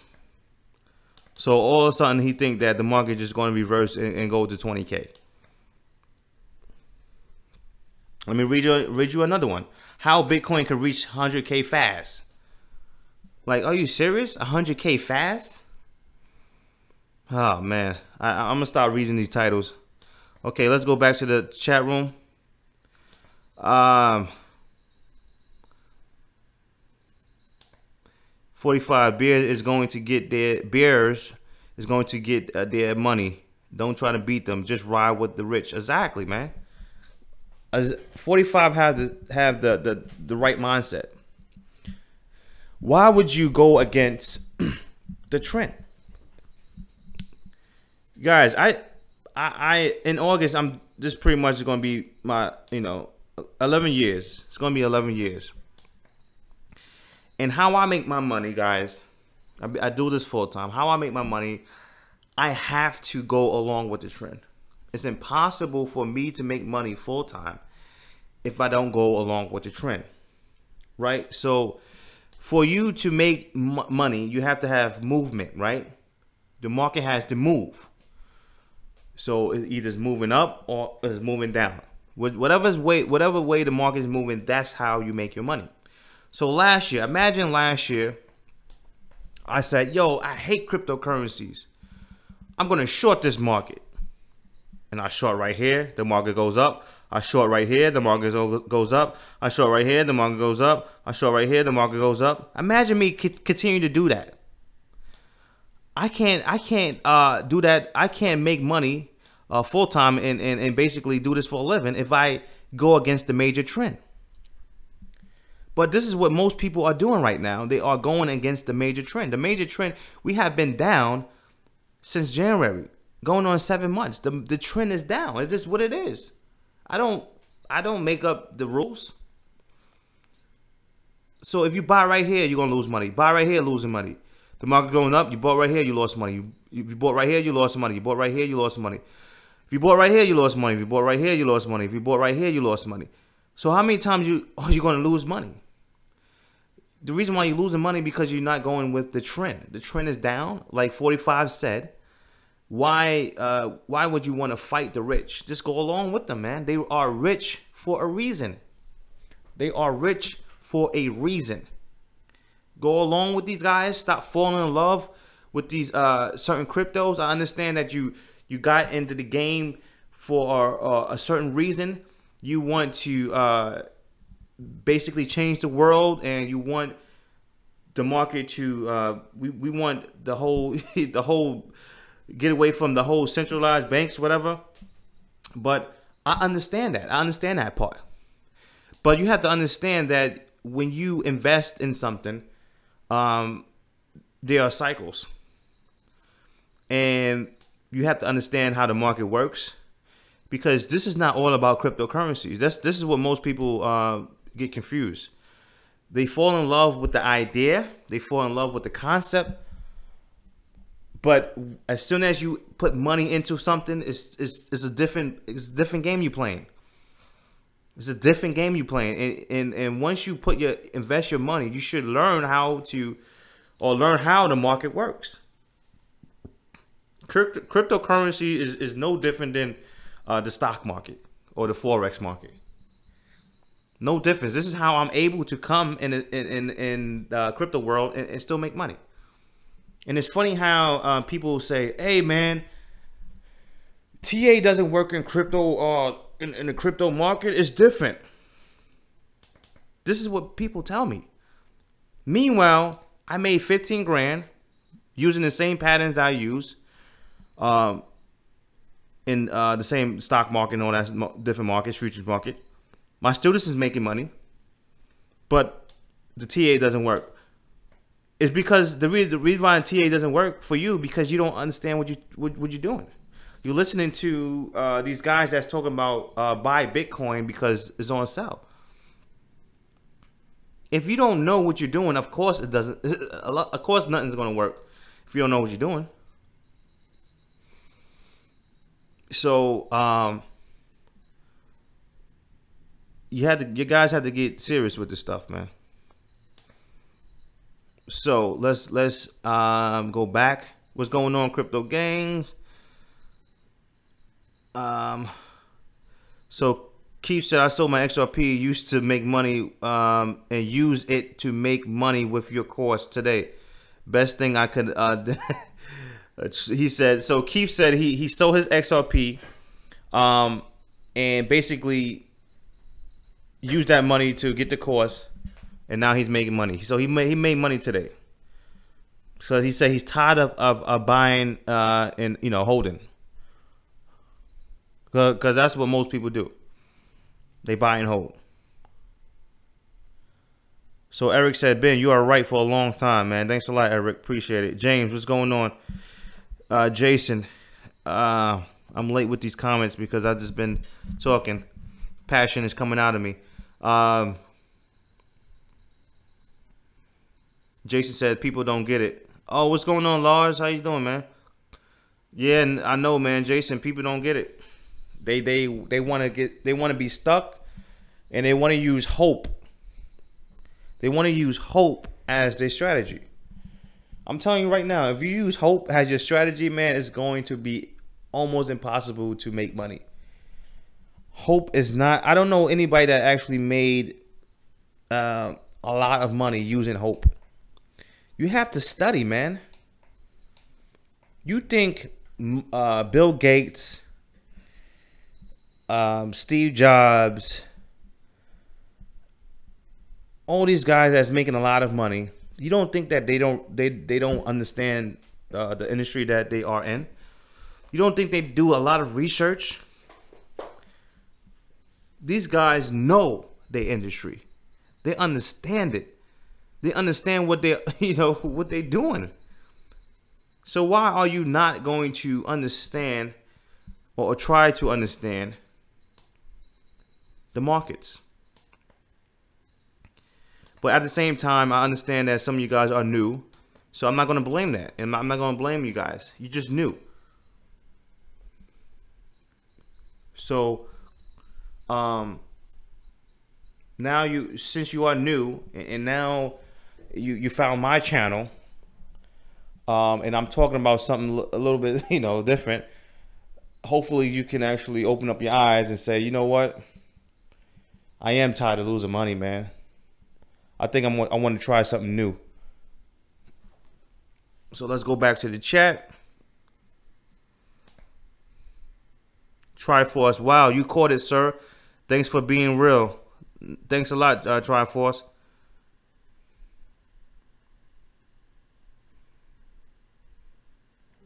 So all of a sudden he think that the market is going to reverse and go to 20K. Let me read you another one. How Bitcoin can reach 100K fast. Like, are you serious? 100K fast? Oh man, I'm gonna start reading these titles. Okay, let's go back to the chat room. 45 bears is going to get their money. Don't try to beat them. Just ride with the rich. Exactly, man. As 45 have the right mindset. Why would you go against the trend? Guys, I in August, this pretty much is going to be my, 11 years. It's going to be 11 years. And how I make my money, guys, I do this full time. How I make my money, I have to go along with the trend. It's impossible for me to make money full time if I don't go along with the trend, right? So for you to make money, you have to have movement, right? The market has to move. So it either is moving up or it's moving down. Whatever way the market is moving, that's how you make your money. So last year, imagine last year, I said, yo, I hate cryptocurrencies. I'm going to short this market. And I short right here, the market goes up. I short right here, the market goes up. I short right here, the market goes up. I short right here, the market goes up. Imagine me continue to do that. I can't do that. I can't make money full time and basically do this for a living if I go against the major trend. But this is what most people are doing right now. They are going against the major trend. The major trend, we have been down since January, going on 7 months. The trend is down. It's just what it is. I don't make up the rules. So if you buy right here, you're gonna lose money. Buy right here, losing money. The market going up, you bought right here, you lost money. If you bought right here, you lost money. You bought right here, you lost money. If you bought right here, you lost money. If you bought right here, you lost money. If you bought right here, you lost money. So how many times are you going to lose money? The reason why you're losing money because you're not going with the trend. The trend is down, like 45 said. Why would you want to fight the rich? Just go along with them, man. They are rich for a reason. They are rich for a reason. Go along with these guys. Stop falling in love with these certain cryptos. I understand that you got into the game for a certain reason. You want to basically change the world, and you want the market to we want the whole get away from the whole centralized banks, whatever. But I understand that. I understand that part. But you have to understand that when you invest in something, there are cycles, and you have to understand how the market works, because this is not all about cryptocurrencies. This is what most people get confused. They fall in love with the idea. They fall in love with the concept. But as soon as you put money into something, it's a different game you're playing. It's a different game you're playing. And once you invest your money, you should learn how the market works. Cryptocurrency is no different than the stock market or the Forex market. No difference. This is how I'm able to come in the crypto world and still make money. And it's funny how people say, "Hey, man, TA doesn't work in crypto. In the crypto market, it's different." This is what people tell me. Meanwhile, I made 15 grand using the same patterns I use. in the same stock market and all that different markets, futures market. My students is making money, but the TA doesn't work. It's because the reason why TA doesn't work for you because you don't understand what you're doing. You're listening to these guys that's talking about buy Bitcoin because it's on sale. If you don't know what you're doing, of course it doesn't. Of course, nothing's gonna work if you don't know what you're doing. So you guys had to get serious with this stuff, man. So let's go back. What's going on, crypto gangs? So Keith said, I sold my XRP, used to make money, and use it to make money with your course today. Best thing I could, he said. So Keith said he sold his XRP, and basically used that money to get the course, and now he's making money. So he made money today. So he said he's tired of buying and holding, because that's what most people do. They buy and hold. So Eric said, Ben, you are right for a long time, man. Thanks a lot, Eric. Appreciate it. James, what's going on? Jason, I'm late with these comments because I've just been talking. Passion is coming out of me. Jason said, people don't get it. Oh, what's going on, Lars? How you doing, man? Yeah, I know, man. Jason, people don't get it. They want to be stuck, and they want to use hope. They want to use hope as their strategy. I'm telling you right now, if you use hope as your strategy, man, it's going to be almost impossible to make money. Hope is not. I don't know anybody that actually made a lot of money using hope. You have to study, man. You think Bill Gates, Steve Jobs, all these guys that's making a lot of money, you don't think that they don't understand the industry that they are in? You don't think they do a lot of research? These guys know their industry. They understand it. They understand what they what they're doing. So why are you not going to understand or try to understand the markets? But at the same time, I understand that some of you guys are new, so I'm not going to blame that. And I'm not going to blame you guys. You just new. So now since you are new, and now you found my channel, and I'm talking about something a little bit different. Hopefully you can actually open up your eyes and say, you know what, I am tired of losing money, man. I think I want to try something new. So let's go back to the chat. Triforce, wow, you caught it, sir. Thanks for being real. Thanks a lot, Triforce.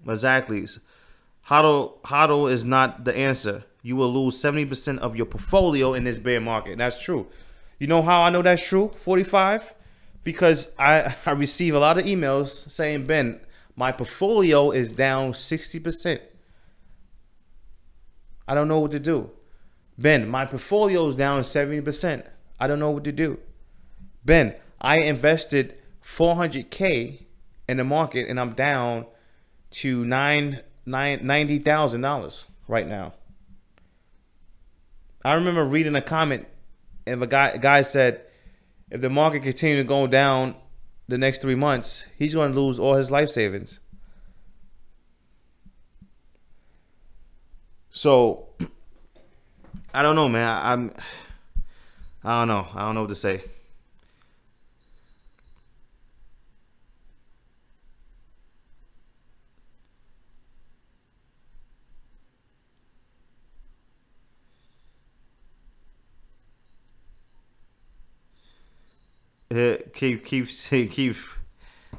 Exactly. HODL is not the answer. You will lose 70% of your portfolio in this bear market. That's true. You know how I know that's true, 45? Because I receive a lot of emails saying, Ben, my portfolio is down 60%. I don't know what to do. Ben, my portfolio is down 70%. I don't know what to do. Ben, I invested $400K in the market and I'm down to $90,000 right now. I remember reading a comment, and a guy said, if the market continues to go down the next 3 months, he's going to lose all his life savings. So I don't know, man. I don't know. I don't know what to say. Keith.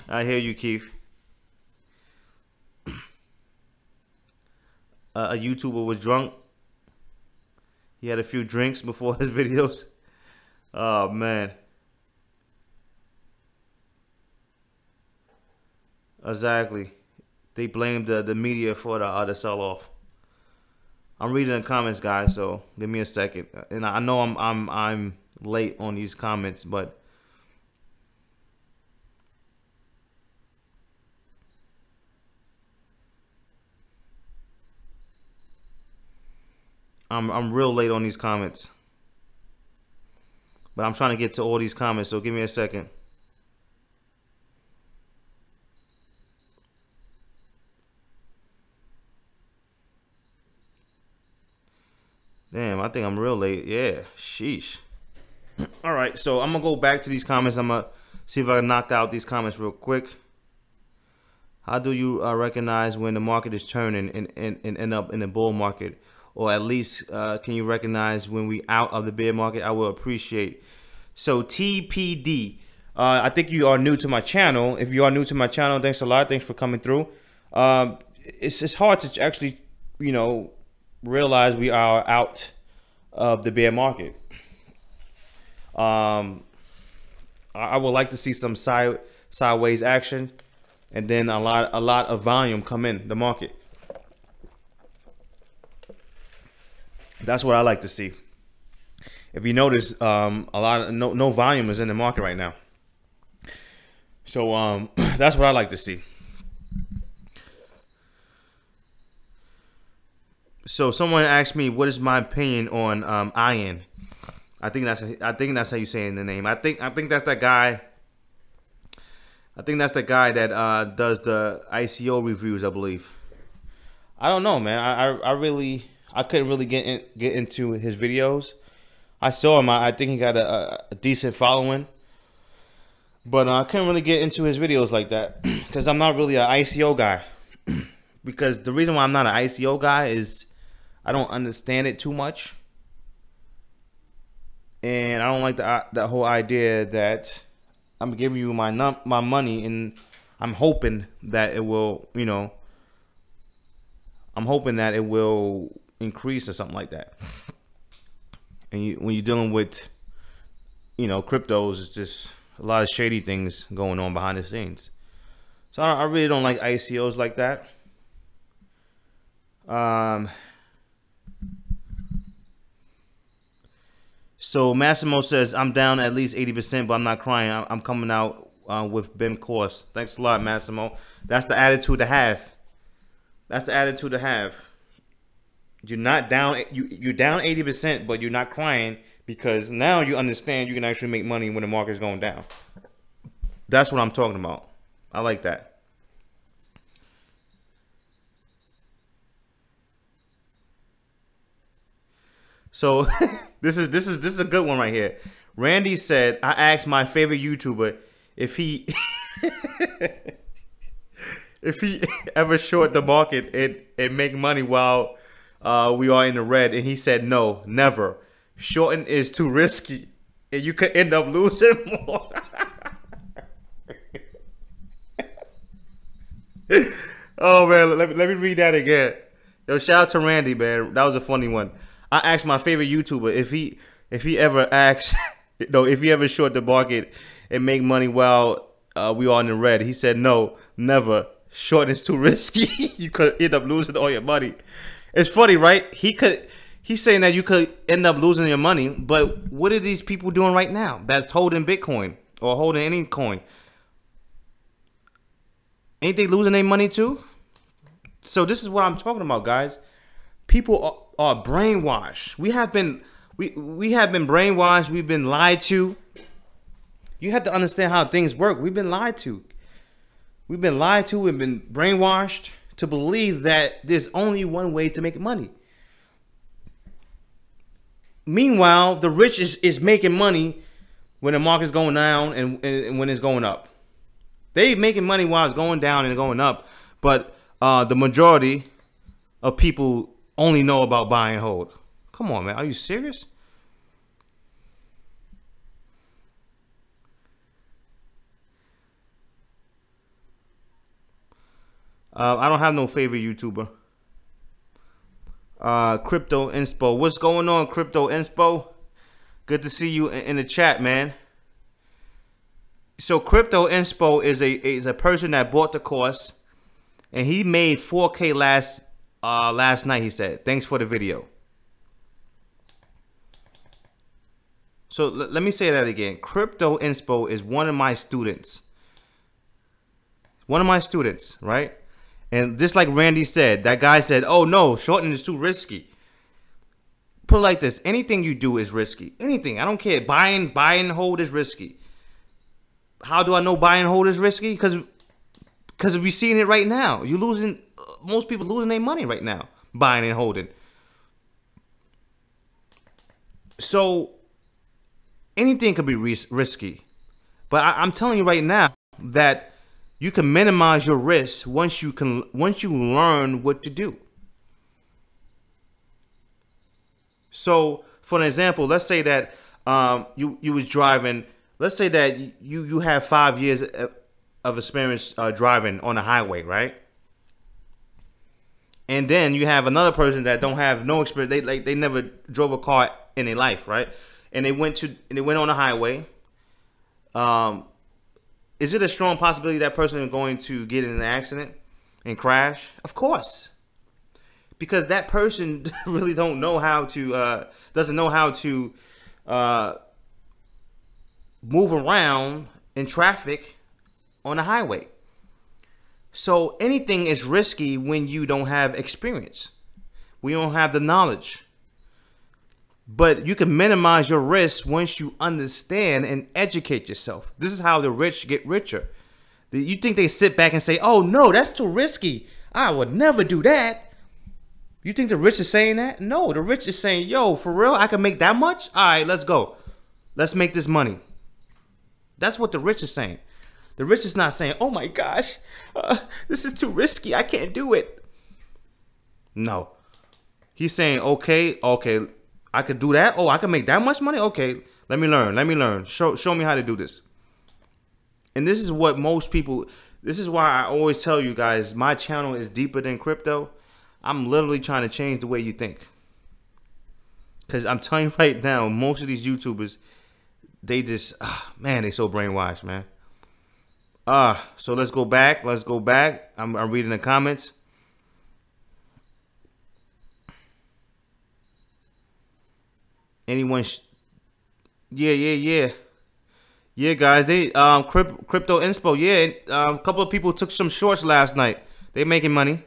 I hear you, Keith. a YouTuber was drunk. He had a few drinks before his videos. Oh man. Exactly. They blamed the media for the sell-off. I'm reading the comments, guys, so give me a second. And I know I'm late on these comments, but I'm real late on these comments. But I'm trying to get to all these comments, so give me a second. Damn, I think I'm real late. Yeah, sheesh. All right, so I'm gonna go back to these comments. I'm gonna see if I can knock out these comments real quick. How do you recognize when the market is turning and end up in a bull market? Or at least can you recognize when we out of the bear market? I will appreciate. So TPD, I think you are new to my channel. If you are new to my channel, thanks a lot. Thanks for coming through. It's hard to actually, you know, realize we are out of the bear market. I would like to see some sideways action, and then a lot of volume come in the market. That's what I like to see. If you notice, a lot of no volume is in the market right now. So that's what I like to see. So someone asked me, what is my opinion on Ian? I think that's how you say in the name. I think that's that guy. I think that's the guy that does the ICO reviews, I believe. I don't know, man. I couldn't really get into his videos. I saw him. I think he got a decent following, but I couldn't really get into his videos like that because I'm not really an ICO guy. Because the reason why I'm not an ICO guy is I don't understand it too much, and I don't like that whole idea that I'm giving you my money and I'm hoping that it will, you know, I'm hoping that it will increase or something like that. And when you're dealing with, you know, cryptos, it's just a lot of shady things going on behind the scenes. So I really don't like ICOs like that. So Massimo says, I'm down at least 80%, but I'm not crying. I'm coming out with BIM course. Thanks a lot, Massimo. That's the attitude to have. That's the attitude to have. You're not down. You're down 80%, but you're not crying because now you understand you can actually make money when the market is going down. That's what I'm talking about. I like that. So this is a good one right here. Randy said, I asked my favorite YouTuber if he if he ever short the market and make money while we are in the red, and he said no, never. Shorting is too risky, and you could end up losing more. Oh man, let me read that again. Yo, shout out to Randy, man. That was a funny one. I asked my favorite YouTuber if he ever asked, no, if he ever short the market and make money while we are in the red. He said no, never. Shorting is too risky. You could end up losing all your money. It's funny, right? He's saying that you could end up losing your money, but what are these people doing right now that's holding Bitcoin or holding any coin? Ain't they losing their money too? So this is what I'm talking about, guys. People are brainwashed. We have been brainwashed. We've been lied to. You have to understand how things work. We've been lied to. We've been lied to. We've been brainwashed to believe that there's only one way to make money. Meanwhile, the rich is making money when the market's going down and when it's going up. They making money while it's going down and going up, but the majority of people only know about buy and hold. Come on, man. Are you serious? I don't have no favorite YouTuber. Crypto Inspo. What's going on, Crypto Inspo? Good to see you in the chat, man. So Crypto Inspo is a person that bought the course, and he made 4K last night. He said, "Thanks for the video." So let me say that again. Crypto Inspo is one of my students. One of my students, right? And just like Randy said, that guy said, "Oh no, shorting is too risky." Put it like this: anything you do is risky. Anything, I don't care. Buy and hold is risky. How do I know buy and hold is risky? Because we're seeing it right now. You're losing. Most people losing their money right now, buying and holding. So anything could be risky, but I'm telling you right now that you can minimize your risk once you learn what to do. So, for an example, let's say that you was driving. Let's say that you have 5 years of experience driving on the highway, right? And then you have another person that don't have no experience. They never drove a car in their life, right? And they went on the highway. Is it a strong possibility that person is going to get in an accident and crash? Of course, because that person really doesn't know how to move around in traffic on the highway. So anything is risky when you don't have experience. We don't have the knowledge. But you can minimize your risk once you understand and educate yourself. This is how the rich get richer. You think they sit back and say, "Oh no, that's too risky. I would never do that." You think the rich is saying that? No, the rich is saying, "Yo, for real, I can make that much? All right, let's go. Let's make this money." That's what the rich is saying. The rich is not saying, "Oh my gosh, this is too risky. I can't do it." No. He's saying, okay, I could do that. Oh, I can make that much money. Okay, let me learn. Show me how to do this. And this is what most people, this is why I always tell you guys, my channel is deeper than crypto. I'm literally trying to change the way you think. Because I'm telling you right now, most of these YouTubers, they just, man, they so brainwashed, man. So let's go back. I'm reading the comments. Anyone? Yeah, guys. They Crypto Inspo. Yeah, a couple of people took some shorts last night. They making money.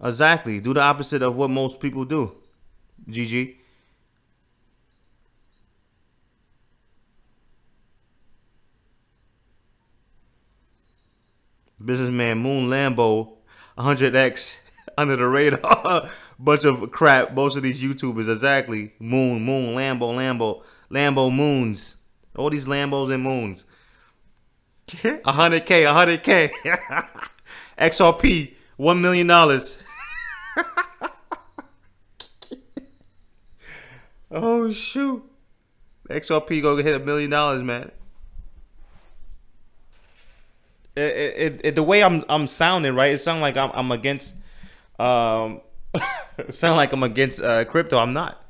Exactly. Do the opposite of what most people do. GG. Businessman Moon Lambo 100X under the radar. Bunch of crap. Most of these YouTubers. Exactly. Moon, Lambo moons. All these Lambos and moons. 100K. XRP, $1 million. Oh shoot. XRP gonna hit $1 million, man. The way I'm sounding, right? It sounds like I'm against it sound like I'm against crypto. I'm not.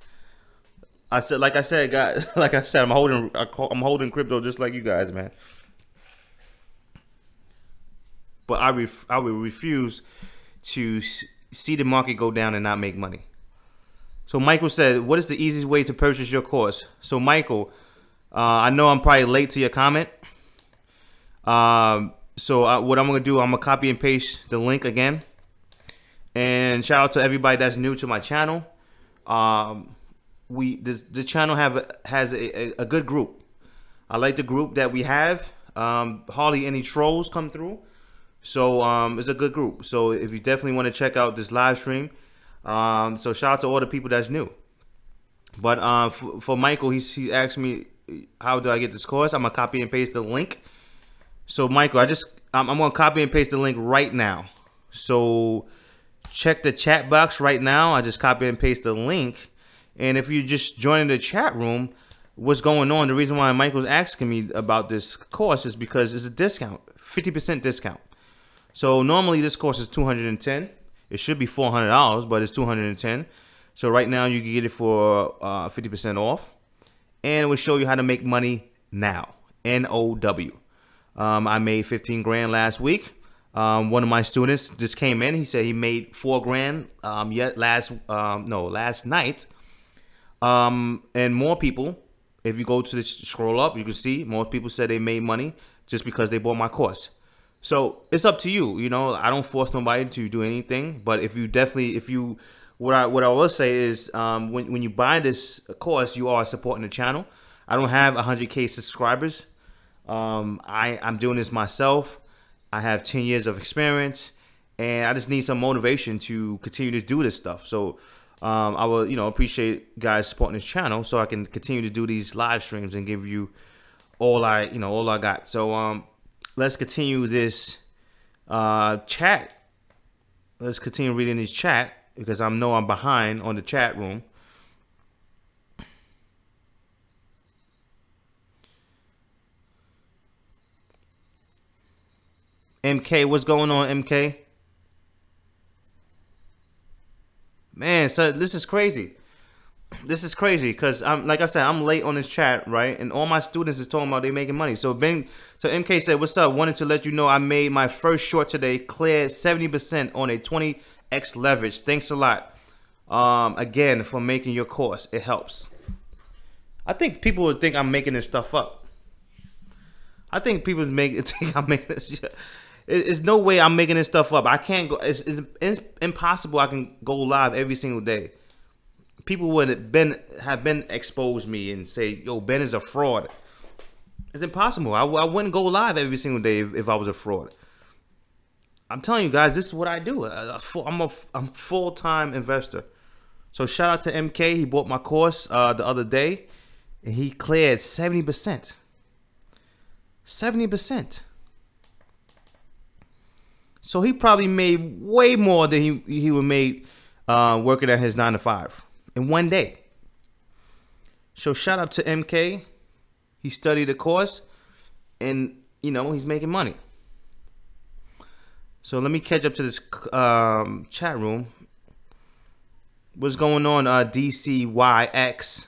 Like I said, I'm holding crypto just like you guys, man. But I will refuse to see the market go down and not make money. So Michael said, "What is the easiest way to purchase your course?" So Michael, I know I'm probably late to your comment. So what I'm gonna do, I'm gonna copy and paste the link again. And shout out to everybody that's new to my channel. The channel has a good group. I like the group that we have. Hardly any trolls come through. So it's a good group. So if you definitely want to check out this live stream, so shout out to all the people that's new. But for Michael, he asked me, how do I get this course? I'm gonna copy and paste the link. So Michael, I'm gonna copy and paste the link right now. So check the chat box right now. I just copy and paste the link. And if you're just joining the chat room, what's going on? The reason why Michael's asking me about this course is because it's a discount, 50% discount. So normally this course is $210. It should be $400, but it's $210. So right now you can get it for 50% off, and it will show you how to make money now. NOW. I made 15 grand last week. One of my students just came in. He said he made 4 grand last night. And more people, if you go to the scroll up, you can see more people said they made money just because they bought my course. So it's up to you. You know, I don't force nobody to do anything, but what I will say is, when you buy this course, you are supporting the channel. I don't have 100K subscribers. I'm doing this myself. I have 10 years of experience, and I just need some motivation to continue to do this stuff. So I will, appreciate guys supporting this channel so I can continue to do these live streams and give you all I got. So let's continue this chat. Let's continue reading this chat because I know I'm behind on the chat room. MK, what's going on, MK? Man, so this is crazy. This is crazy because like I said, I'm late on this chat, right? And all my students is talking about they making money. So MK said, "What's up? Wanted to let you know I made my first short today, cleared 70% on a 20x leverage. Thanks a lot, again, for making your course. It helps." I think people would think I'm making this stuff up. I think people think I'm making this. It's no way I'm making this stuff up. I can't go. It's impossible. I can go live every single day. People would have been exposed me and say, "Yo, Ben is a fraud." It's impossible. I wouldn't go live every single day if I was a fraud. I'm telling you guys, this is what I do. I'm a full-time investor. So shout out to MK. He bought my course the other day, and he cleared 70%. 70%. So he probably made way more than he would make working at his 9 to 5 in one day. So shout out to MK. He studied the course, and he's making money. So let me catch up to this chat room. What's going on, DCYX?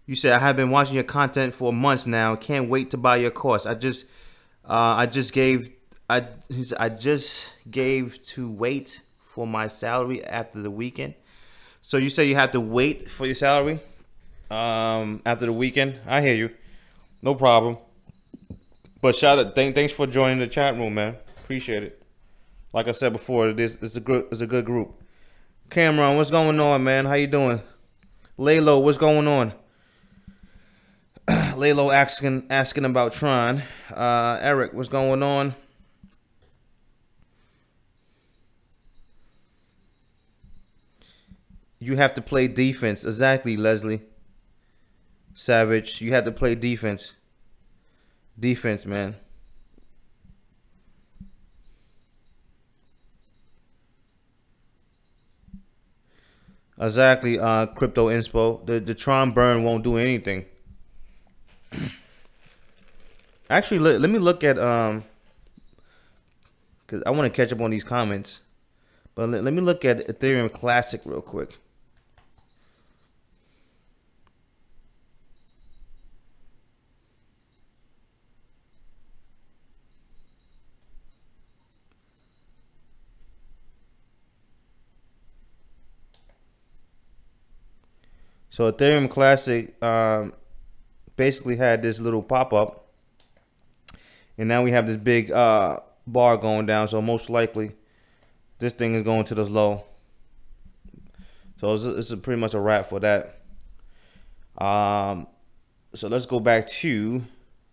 You said, "I have been watching your content for months now. Can't wait to buy your course. I just gave to wait for my salary after the weekend." So you say you have to wait for your salary after the weekend? I hear you. No problem. But shout out, thanks for joining the chat room, man. Appreciate it. Like I said before, it's a good group. Cameron, what's going on, man? How you doing? Laylo, what's going on? Laylo asking about Tron. Eric, what's going on? You have to play defense. Exactly, Leslie. Savage, you have to play defense. Defense, man. Exactly, Crypto Inspo. The Tron burn won't do anything. Actually, let me look at because I want to catch up on these comments. But let me look at Ethereum Classic real quick. So Ethereum Classic basically had this little pop-up, and now we have this big bar going down. So most likely this thing is going to this low. So it's pretty much a wrap for that. So let's go back to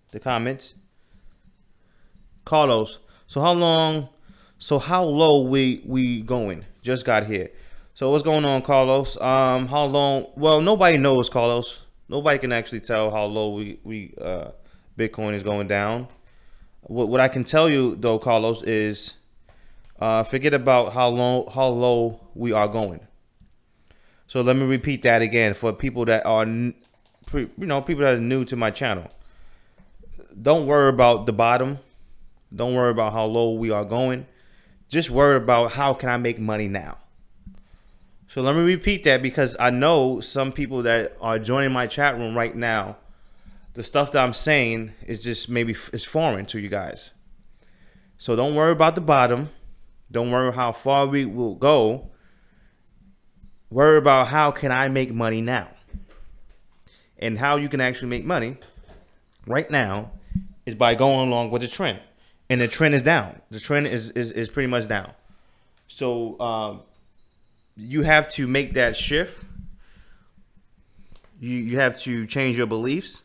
the comments. Carlos, so how low we going? Just got here. So what's going on, Carlos? How long? Well, nobody knows, Carlos. Nobody can actually tell how low Bitcoin is going down. What I can tell you though, Carlos, is forget about how low we are going. So let me repeat that again for people that are people that are new to my channel. Don't worry about the bottom. Don't worry about how low we are going. Just worry about how can I make money now. So let me repeat that, because I know some people that are joining my chat room right now, the stuff that I'm saying is just maybe is foreign to you guys. So don't worry about the bottom. Don't worry how far we will go. Worry about how can I make money now. And how you can actually make money right now is by going along with the trend. And the trend is down. The trend is pretty much down. So you have to make that shift. You have to change your beliefs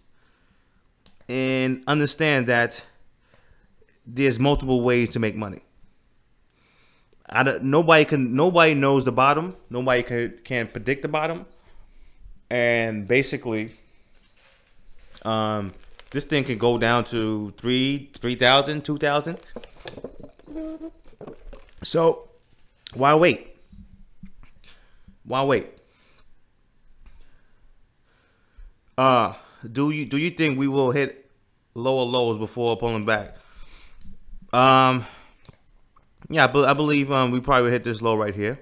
and understand that there's multiple ways to make money. Nobody knows the bottom. Nobody can predict the bottom. And basically, this thing can go down to 3,000, 2,000. So why wait? Why wait? Do you think we will hit lower lows before pulling back? Yeah, but I believe we probably hit this low right here,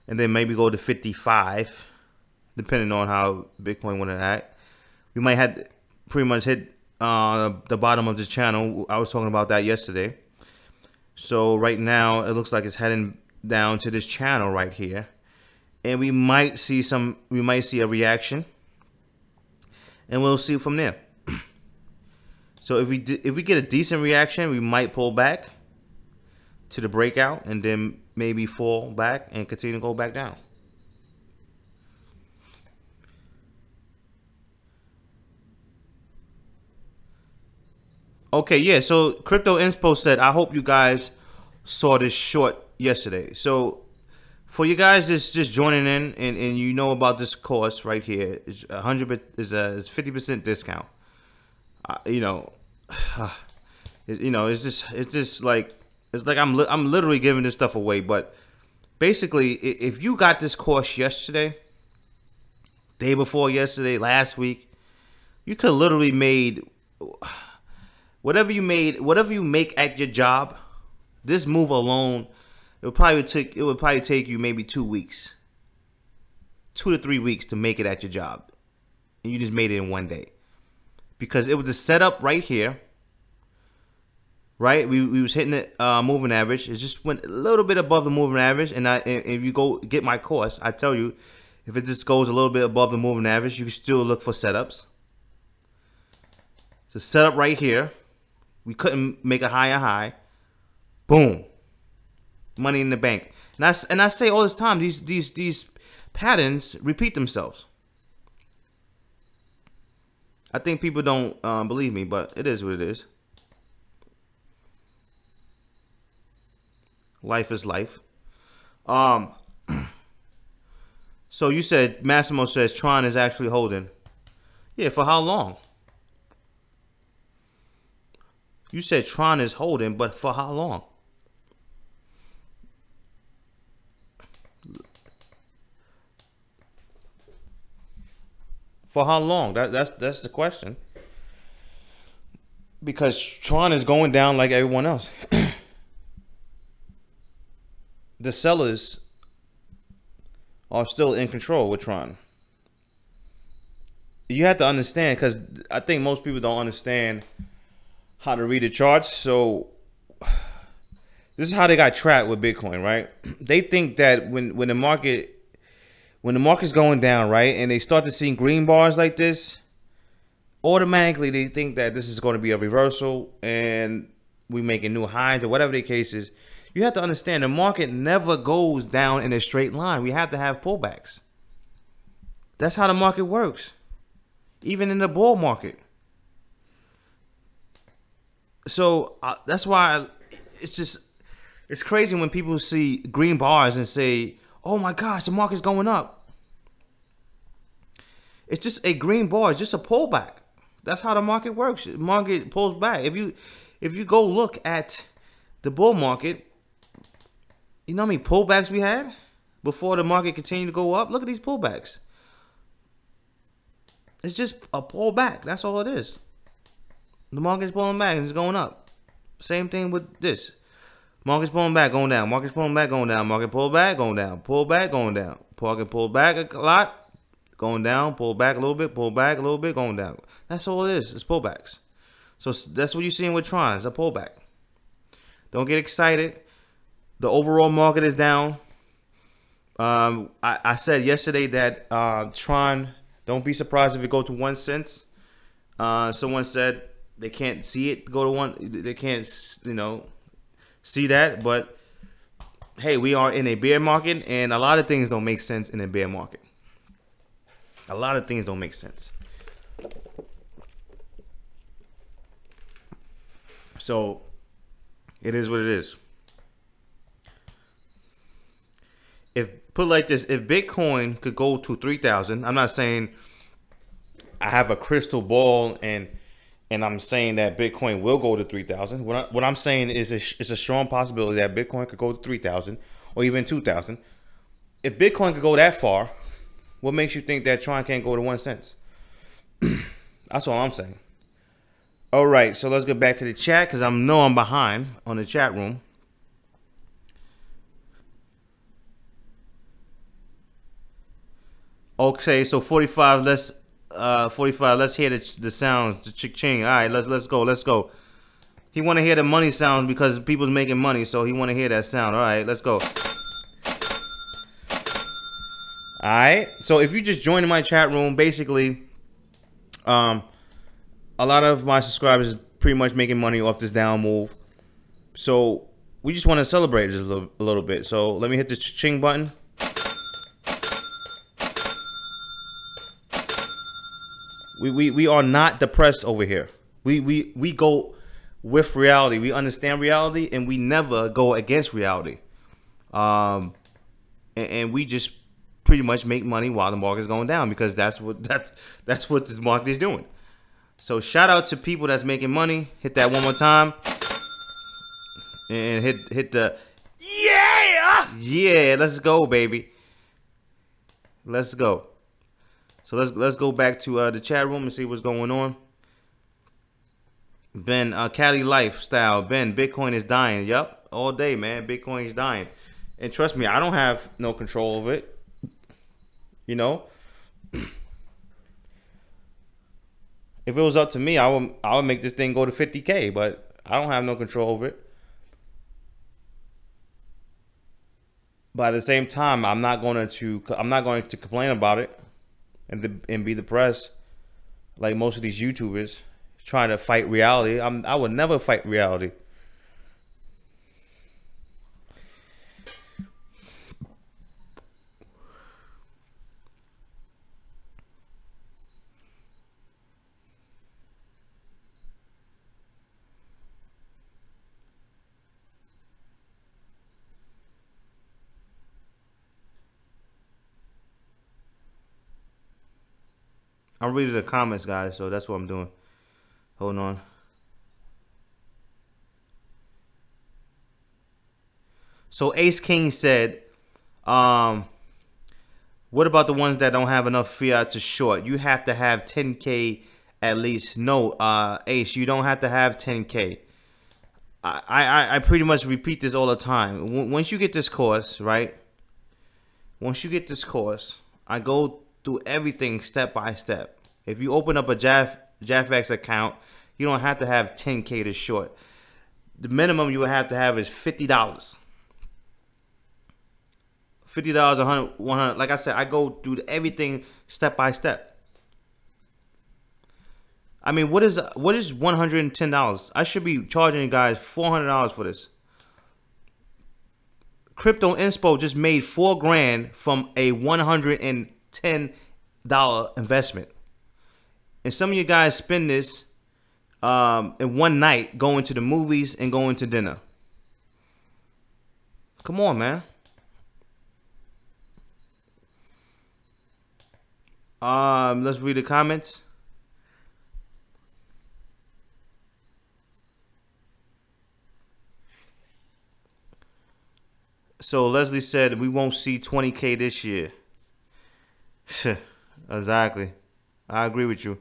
and then maybe go to 55, depending on how Bitcoin want to act. We might have pretty much hit the bottom of this channel. I was talking about that yesterday. So right now it looks like it's heading down to this channel right here, and we might see a reaction, and we'll see from there. So if we get a decent reaction, we might pull back to the breakout and then maybe fall back and continue to go back down. Okay, yeah, so Crypto Inspo said, I hope you guys saw this short yesterday. So for you guys just joining in and you know about this course right here, is 50% discount. It's like I'm literally giving this stuff away. But basically, if you got this course yesterday, day before yesterday, last week, you could literally made whatever you make at your job. This move alone, it would probably take you maybe 2 weeks, 2 to 3 weeks to make it at your job, and you just made it in one day, because it was the setup right here. Right, we was hitting the moving average. It just went a little bit above the moving average, and if you go get my course, I tell you, if it just goes a little bit above the moving average, you can still look for setups. So setup right here, we couldn't make a higher high. Boom, money in the bank. And I say all this time, these patterns repeat themselves. I think people don't believe me, but it is what it is. Life is life. So you said, Massimo says Tron is actually holding. Yeah, for how long? You said Tron is holding, but for how long? For how long? That's the question. Because Tron is going down like everyone else. The sellers are still in control with Tron. You have to understand, because I think most people don't understand how to read the charts. So this is how they got trapped with Bitcoin, right? They think that when the market's going down, right, and they start to see green bars like this, automatically they think that this is going to be a reversal and we making new highs or whatever the case is. You have to understand, the market never goes down in a straight line. We have to have pullbacks. That's how the market works, even in the bull market. So that's why it's crazy when people see green bars and say, oh my gosh, the market's going up. It's just a green bar. It's just a pullback. That's how the market works. The market pulls back. If you go look at the bull market, you know how many pullbacks we had before the market continued to go up? Look at these pullbacks. It's just a pullback. That's all it is. The market's pulling back and it's going up. Same thing with this. Market's pulling back, going down. Market's pulling back, going down. Market pull back, going down. Pull back, going down. Market pull back a lot, going down. Pull back a little bit. Pull back a little bit, going down. That's all it is. It's pullbacks. So that's what you're seeing with Tron. It's a pullback. Don't get excited. The overall market is down. I said yesterday that Tron, don't be surprised if it go to 1 cent. Someone said they can't see it go to 1. They can't, see that. But hey, we are in a bear market, and a lot of things don't make sense in a bear market. A lot of things don't make sense. So it is what it is. If put like this, if Bitcoin could go to 3,000, I'm not saying I have a crystal ball and I'm saying that Bitcoin will go to 3,000. What I'm saying is it's a strong possibility that Bitcoin could go to 3,000 or even 2,000. If Bitcoin could go that far, what makes you think that Tron can't go to 1 cent? That's all I'm saying. All right, so let's get back to the chat because I know I'm behind on the chat room. Okay, so 45. Let's 45. Let's hear the sounds. The chick-ching. All right, let's go. He want to hear the money sounds because people's making money, so he want to hear that sound. All right, let's go. All right. So if you just joined my chat room, basically, a lot of my subscribers is pretty much making money off this down move. So we just want to celebrate just a little bit. So let me hit this ching button. We are not depressed over here. We go with reality. We understand reality, and we never go against reality. And we just pretty much make money while the market is going down because that's what this market is doing. So shout out to people that's making money. Hit that one more time, and hit the yeah. Let's go, baby. Let's go. So let's go back to the chat room and see what's going on. Ben, Cali Lifestyle. Ben, Bitcoin is dying. Yep, all day, man. Bitcoin is dying. And trust me, I don't have no control over it. If it was up to me, I would make this thing go to 50K, but I don't have no control over it. But at the same time, I'm not going to complain about it and be depressed like most of these YouTubers trying to fight reality. I would never fight reality. I'm reading the comments, guys, so that's what I'm doing. Hold on. So Ace King said, what about the ones that don't have enough fiat to short? You have to have 10K at least. No, Ace, you don't have to have 10K. I pretty much repeat this all the time. Once you get this course, right? Once you get this course, I go through everything step by step. If you open up a JaffX account, you don't have to have 10K to short. The minimum you would have to have is $50. $50, 100, 100. Like I said, I go through everything step by step. I mean, what is $110? I should be charging you guys $400 for this. Crypto Inspo just made $4 grand from a $110 investment. And some of you guys spend this in one night going to the movies and going to dinner. Come on, man. Let's read the comments. So Leslie said we won't see 20K this year. Exactly. I agree with you.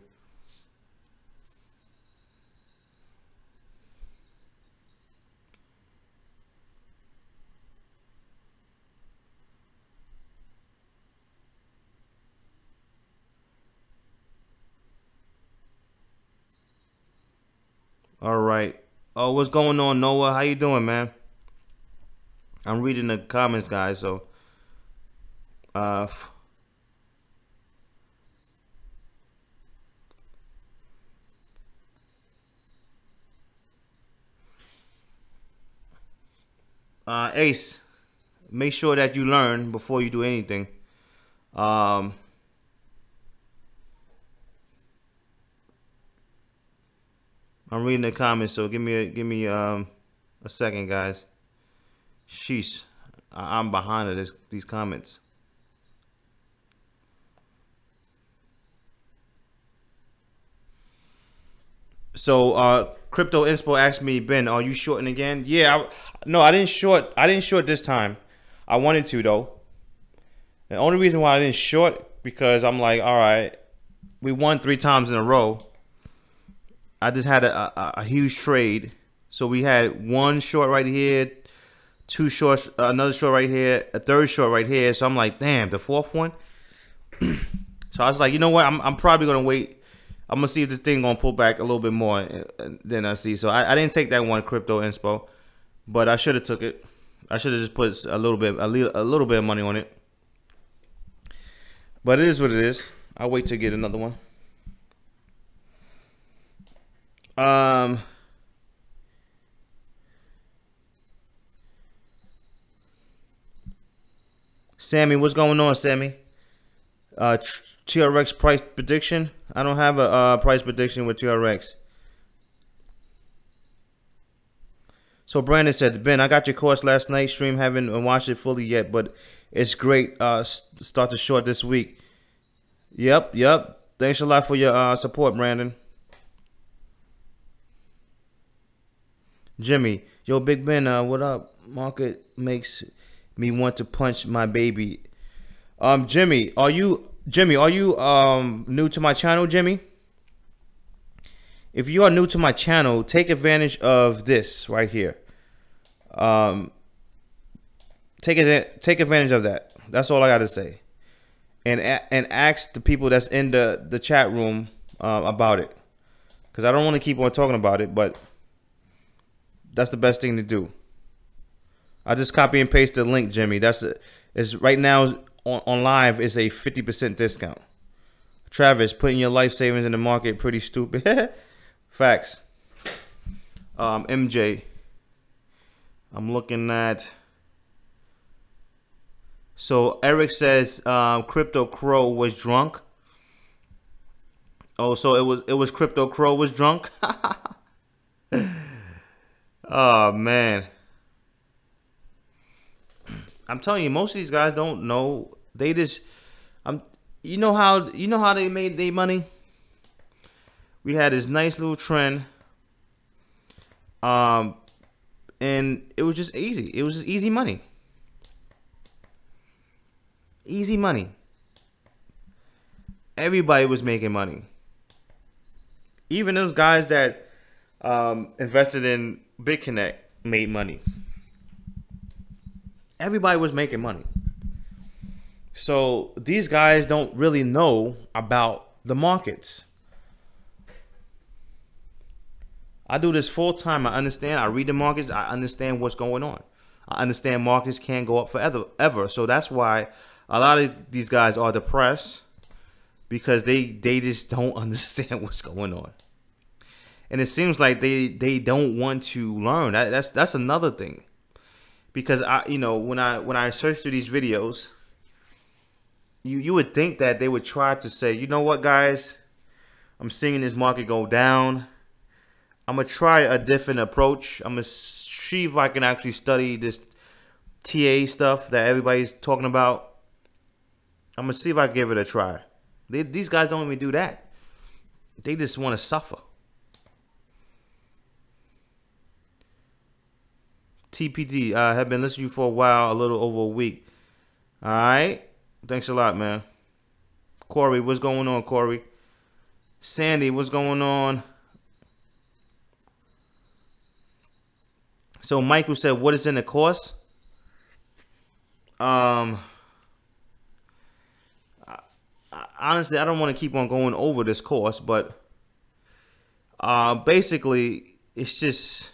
All right. Oh, what's going on, Noah? How you doing, man? I'm reading the comments, guys. So, uh, Ace, make sure that you learn before you do anything. Um, I'm reading the comments, so give me a second, guys. Sheesh, I'm behind these comments. So, Crypto Inspo asked me, Ben, are you shorting again? Yeah, no, I didn't short. I didn't short this time. I wanted to though. The only reason why I didn't short because I'm like, all right, we won 3 times in a row. I just had a huge trade. So we had one short right here, 2 shorts, another short right here, a 3rd short right here. So I'm like, damn, the 4th one. So I was like, you know what? I'm probably gonna wait. I'm gonna see if this thing gonna pull back a little bit more than I see. So I didn't take that one, Crypto Inspo, but I should have took it. I should have just put a little bit of money on it. But it is what it is. I'll wait to get another one. Sammy, what's going on, Sammy? TRX price prediction. I don't have a price prediction with TRX. So Brandon said, Ben, I got your course last night. Stream, haven't watched it fully yet, but it's great. Start to short this week. Yep. Thanks a lot for your support, Brandon. Jimmy, yo, Big Ben, what up? Market makes me want to punch my baby. Jimmy, are you new to my channel, Jimmy? If you are new to my channel, take advantage of this right here. Take advantage of that. That's all I got to say. And ask the people that's in the chat room about it, because I don't want to keep on talking about it, but that's the best thing to do. I just copy and paste the link, Jimmy. Is right now on live is a 50% discount. Travis, putting your life savings in the market, pretty stupid. Facts. MJ, I'm looking at. So Eric says Crypto Crow was drunk. Oh, so it was Crypto Crow was drunk. Oh man, I'm telling you, most of these guys don't know. They just, you know how they made their money. We had this nice little trend, and it was just easy. It was just easy money. Easy money. Everybody was making money. Even those guys that invested in BitConnect made money. Everybody was making money. So these guys don't really know about the markets. I do this full time. I understand. I read the markets. I understand what's going on. I understand markets can't go up forever. So that's why a lot of these guys are depressed, because they just don't understand what's going on. And it seems like they don't want to learn. That's another thing. Because when I search through these videos, you would think that they would try to say, you know what, guys, I'm seeing this market go down. I'm gonna try a different approach. I'm gonna see if I can actually study this TA stuff that everybody's talking about. I'm gonna see if I can give it a try. These guys don't even do that. They just want to suffer. TPD, I have been listening to you for a while, a little over a week. All right. Thanks a lot, man. Corey, what's going on, Corey? Sandy, what's going on? So Michael said, what is in the course? Honestly, I don't want to keep on going over this course, but basically, it's just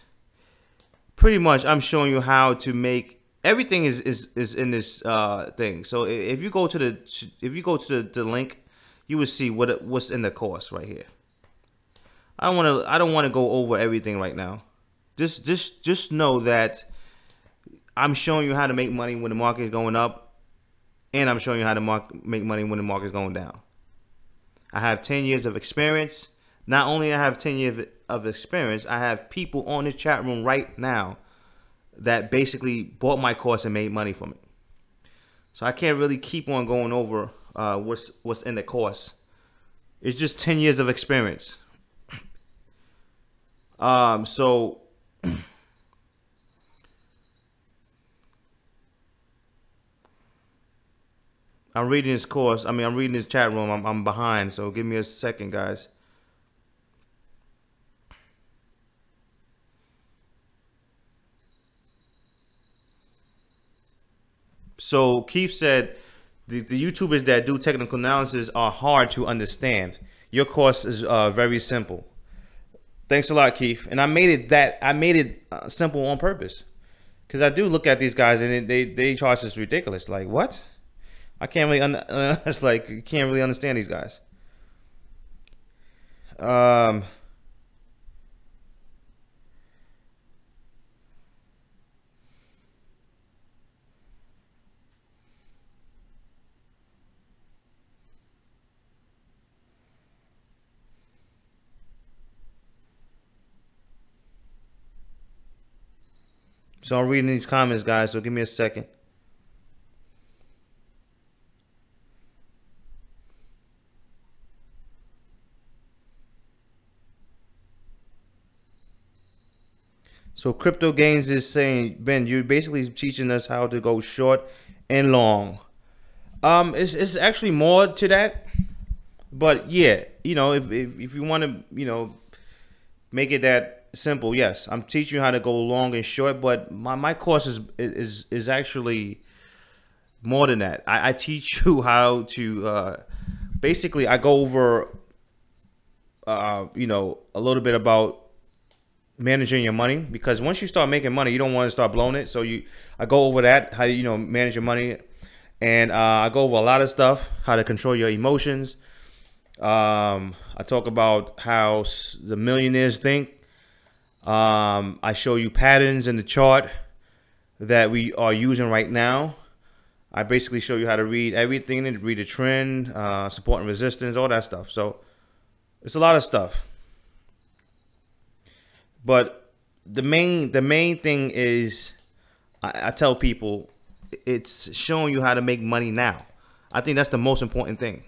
pretty much I'm showing you how to make everything is in this thing. So if you go to the link, you will see what's in the course right here. I don't want to go over everything right now. Just know that I'm showing you how to make money when the market is going up, and I'm showing you how to make money when the market is going down. I have 10 years of experience. Not only I have 10 years of experience, I have people on this chat room right now that basically bought my course and made money from it. So I can't really keep on going over what's in the course. It's just 10 years of experience. So I'm reading this course. I'm reading this chat room. I'm behind, so give me a second, guys. So Keith said the YouTubers that do technical analysis are hard to understand. Your course is very simple. Thanks a lot, Keith. And I made it simple on purpose, because I do look at these guys and they charge us ridiculous. Like, what? I can't really it's like you can't really understand these guys. So I'm reading these comments, guys, so give me a second. So Crypto Games is saying, Ben, you're basically teaching us how to go short and long. It's actually more to that, but yeah, you know, if you want to, you know, make it that simple, yes, I'm teaching you how to go long and short, but my course is actually more than that. I teach you how to basically I go over you know, a little bit about managing your money, because once you start making money, you don't want to start blowing it. So I go over that, how you know, manage your money, and I go over a lot of stuff, how to control your emotions. I talk about how the millionaires think. I show you patterns in the chart that we are using right now. I basically show you how to read everything, read the trend, support and resistance, all that stuff. So it's a lot of stuff. But the main thing is, I tell people, it's showing you how to make money now. I think that's the most important thing.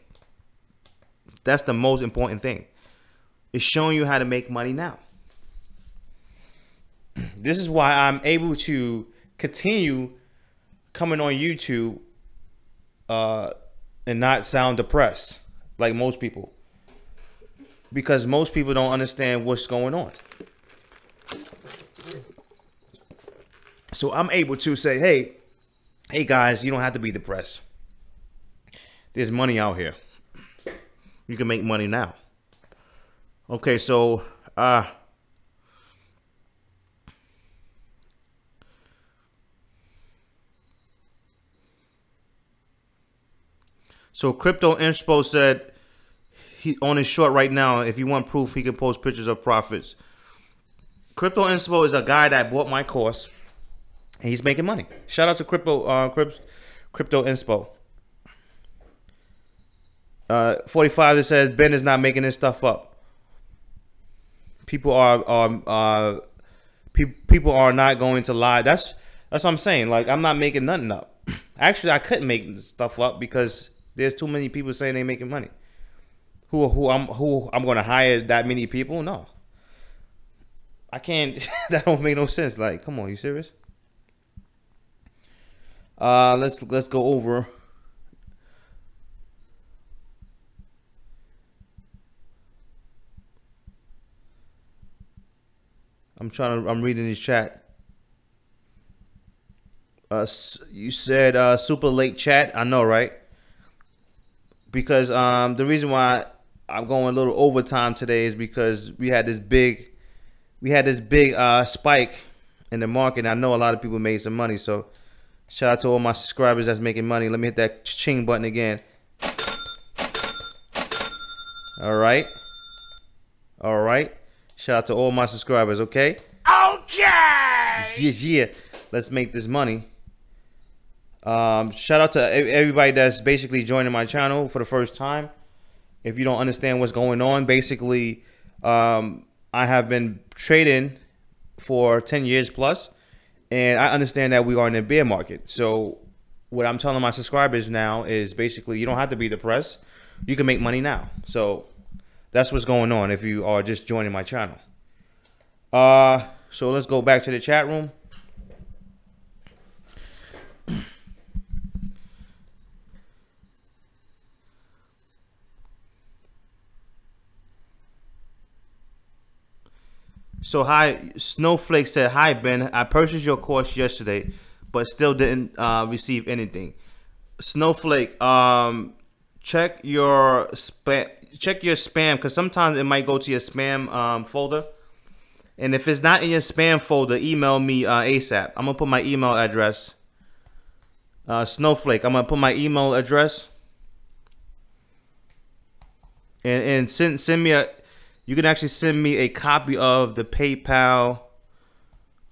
That's the most important thing. It's showing you how to make money now. This is why I'm able to continue coming on YouTube and not sound depressed like most people. Because most people don't understand what's going on. So I'm able to say, hey guys, you don't have to be depressed. There's money out here. You can make money now. Okay, so Crypto Inspo said he on his short right now. If you want proof, he can post pictures of profits. Crypto Inspo is a guy that bought my course, and he's making money. Shout out to Crypto Inspo. 45 that says Ben is not making this stuff up. People are not going to lie. That's what I'm saying. Like, I'm not making nothing up. Actually, I couldn't make stuff up because there's too many people saying they're making money. Who I'm going to hire that many people? No, I can't. That don't make no sense. Like, come on, you serious? Let's go over. I'm reading this chat. You said super late chat. I know, right? Because the reason why I'm going a little overtime today is because we had this big we had this big spike in the market. And I know a lot of people made some money. So shout out to all my subscribers that's making money. Let me hit that ching button again. All right. All right. Shout out to all my subscribers, okay? Okay! Yeah. Let's make this money. Shout out to everybody that's basically joining my channel for the first time. If you don't understand what's going on, basically, I have been trading for 10 years plus, and I understand that we are in a bear market. So what I'm telling my subscribers now is basically you don't have to be depressed. You can make money now. So that's what's going on if you are just joining my channel. So let's go back to the chat room. So hi, Snowflake said, hi Ben, I purchased your course yesterday, but still didn't receive anything. Snowflake, check your spam, because sometimes it might go to your spam folder. And if it's not in your spam folder, email me ASAP. I'm gonna put my email address. Snowflake, I'm gonna put my email address. And send me a, you can actually send me a copy of the PayPal,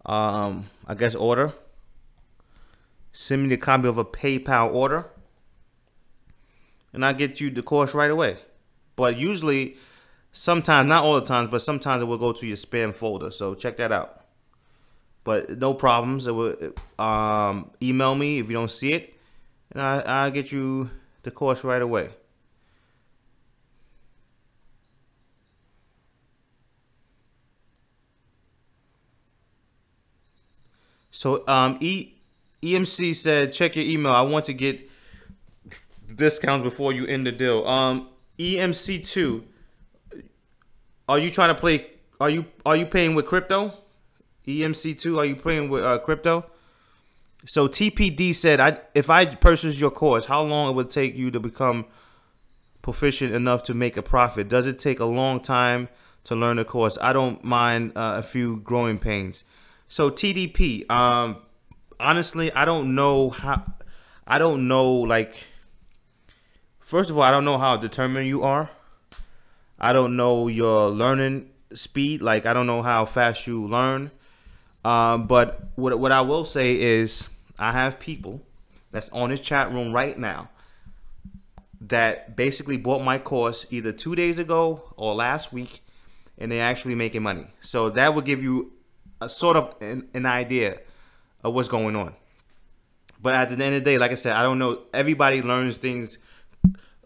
I guess, order. Send me the copy of a PayPal order, and I'll get you the course right away. But usually, sometimes, not all the times, but sometimes it will go to your spam folder. So check that out. But no problems. It will email me if you don't see it, and I'll get you the course right away. So EMC said, check your email. I want to get discounts before you end the deal. EMC2, are you trying to play? Are you paying with crypto? EMC2, are you playing with crypto? So TPD said, if I purchase your course, how long it would take you to become proficient enough to make a profit? Does it take a long time to learn the course? I don't mind a few growing pains. So TDP, honestly, I don't know how. I don't know, like, first of all, I don't know how determined you are. I don't know your learning speed. Like, I don't know how fast you learn. But what I will say is I have people that's on this chat room right now that basically bought my course either 2 days ago or last week, and they're actually making money. So that would give you a sort of an idea of what's going on. But at the end of the day, like I said, I don't know. Everybody learns things,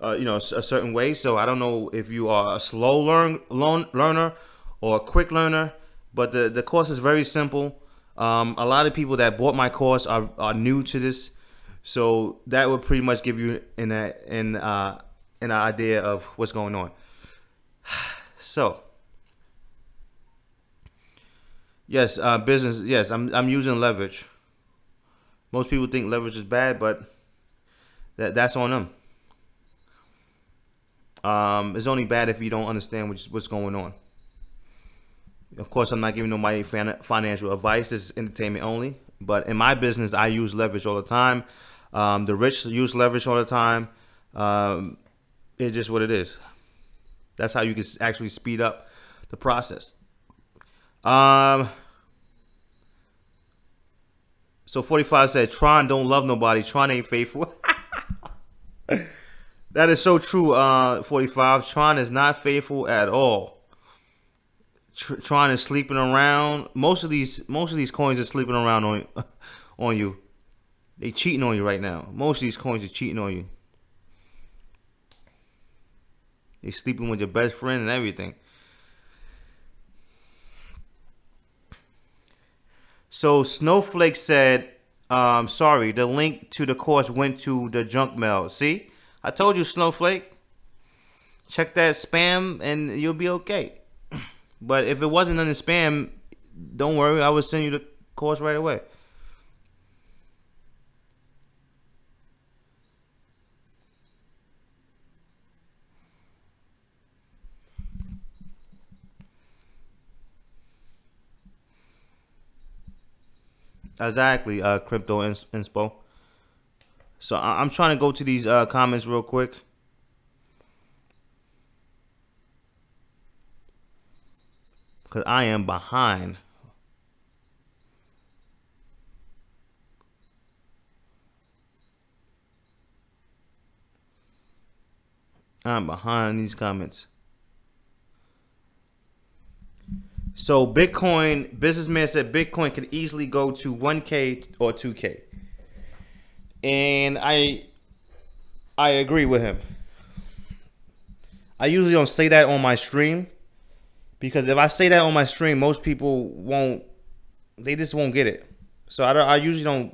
you know, a certain way. So I don't know if you are a slow learner or a quick learner. But the course is very simple. A lot of people that bought my course are new to this, so that would pretty much give you an idea of what's going on. So yes, business. Yes, I'm using leverage. Most people think leverage is bad, but that's on them. It's only bad if you don't understand what's going on. Of course, I'm not giving nobody financial advice. This is entertainment only. But in my business, I use leverage all the time. The rich use leverage all the time. It's just what it is. That's how you can actually speed up the process. So 45 said, Tron don't love nobody. Tron ain't faithful. That is so true, 45. Tron is not faithful at all. Tron is sleeping around. Most of these coins are sleeping around on you. They cheating on you right now. Most of these coins are cheating on you. They sleeping with your best friend and everything. So Snowflake said, sorry, the link to the course went to the junk mail. See, I told you, Snowflake. Check that spam and you'll be okay. But if it wasn't in the spam, don't worry, I will send you the course right away. Exactly, crypto inspo. So I'm trying to go to these comments real quick. Because I am behind. I'm behind these comments. So Bitcoin, businessman said Bitcoin could easily go to 1K or 2K. And I agree with him. I usually don't say that on my stream, because if I say that on my stream, most people won't, they just won't get it. So I usually don't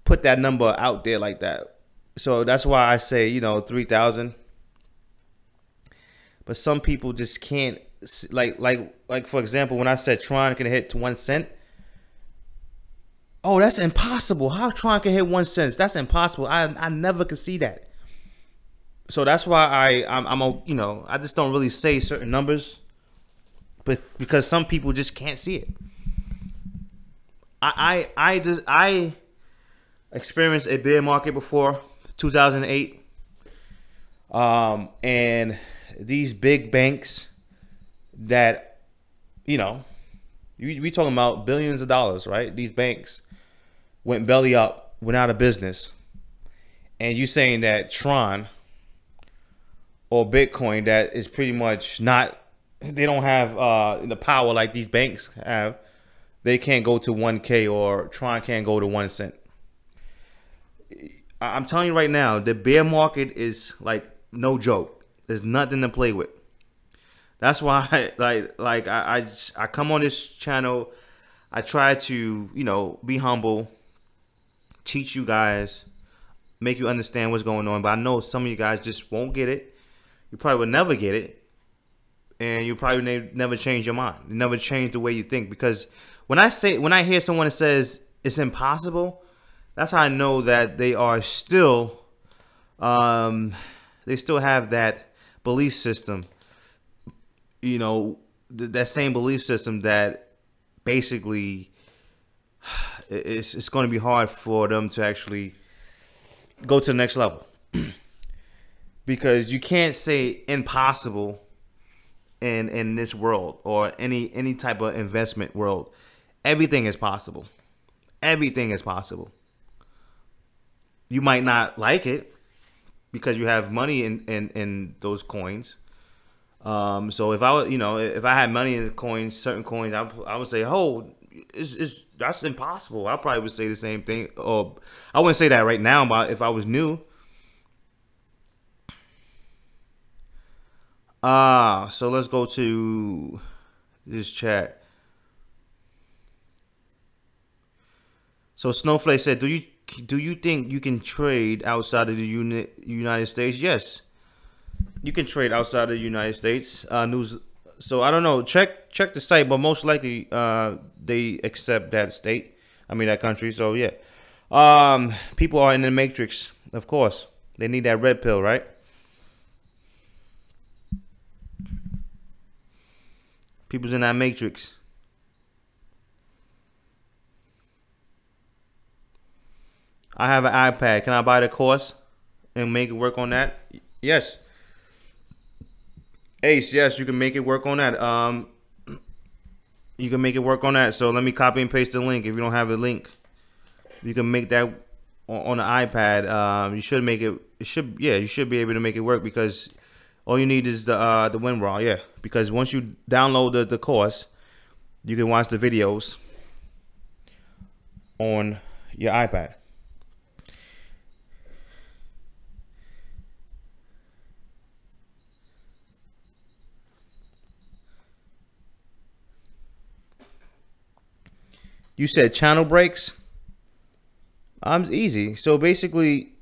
put that number out there like that. So that's why I say, you know, 3,000. But some people just can't, like for example, when I said Tron can hit to 1 cent. Oh, that's impossible. How Tron can hit 1 cent? That's impossible. I never could see that. So that's why I'm you know, I just don't really say certain numbers, but because some people just can't see it. I experienced a bear market before 2008, and these big banks that, you know, we talking about billions of dollars, right? These banks went belly up, went out of business, and you saying that Tron or Bitcoin, that is pretty much not, they don't have the power like these banks have. They can't go to 1K, or Tron can't go to 1 cent. I'm telling you right now, the bear market is like no joke. There's nothing to play with. That's why I come on this channel. I try to, you know, be humble, teach you guys, make you understand what's going on. But I know some of you guys just won't get it. You probably will never get it, and you probably never change your mind. You never change the way you think, because when I hear someone that says it's impossible, that's how I know that they are still, they still have that belief system. You know, that same belief system that basically it's going to be hard for them to actually go to the next level. Because you can't say impossible in this world, or any type of investment world. Everything is possible. Everything is possible. You might not like it because you have money in those coins. So if I had money in coins, certain coins, I would say, oh, that's impossible. I probably would say the same thing. Or I wouldn't say that right now, but if I was new. So let's go to this chat. So Snowflake said, do you think you can trade outside of the United States? Yes, you can trade outside of the United States. News. So I don't know. Check the site, but most likely they accept that state. I mean that country. So yeah. People are in the matrix, of course. They need that red pill, right? People's in that matrix. I have an iPad. Can I buy the course and make it work on that? Yes. Ace, yes, you can make it work on that. You can make it work on that. So let me copy and paste the link. If you don't have a link, you can make that on the iPad. You should make it. You should be able to make it work, because all you need is the WinRAR. Yeah, because once you download the course, you can watch the videos on your iPad. You said channel breaks. It's easy. So basically,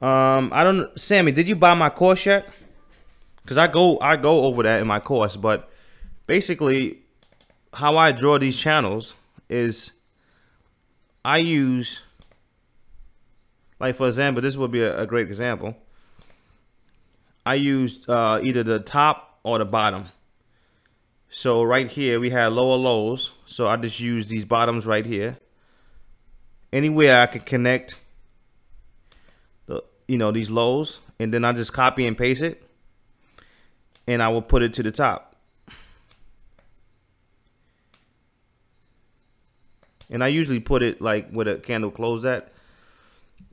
I don't. Sammy, did you buy my course yet? Because I go over that in my course. But basically, how I draw these channels is I use, like for example, this would be a great example. I used either the top or the bottom. So right here we had lower lows. So I just use these bottoms right here. Anywhere I could connect the, these lows, and then I just copy and paste it, and I will put it to the top. And I usually put it like with a candle closed at.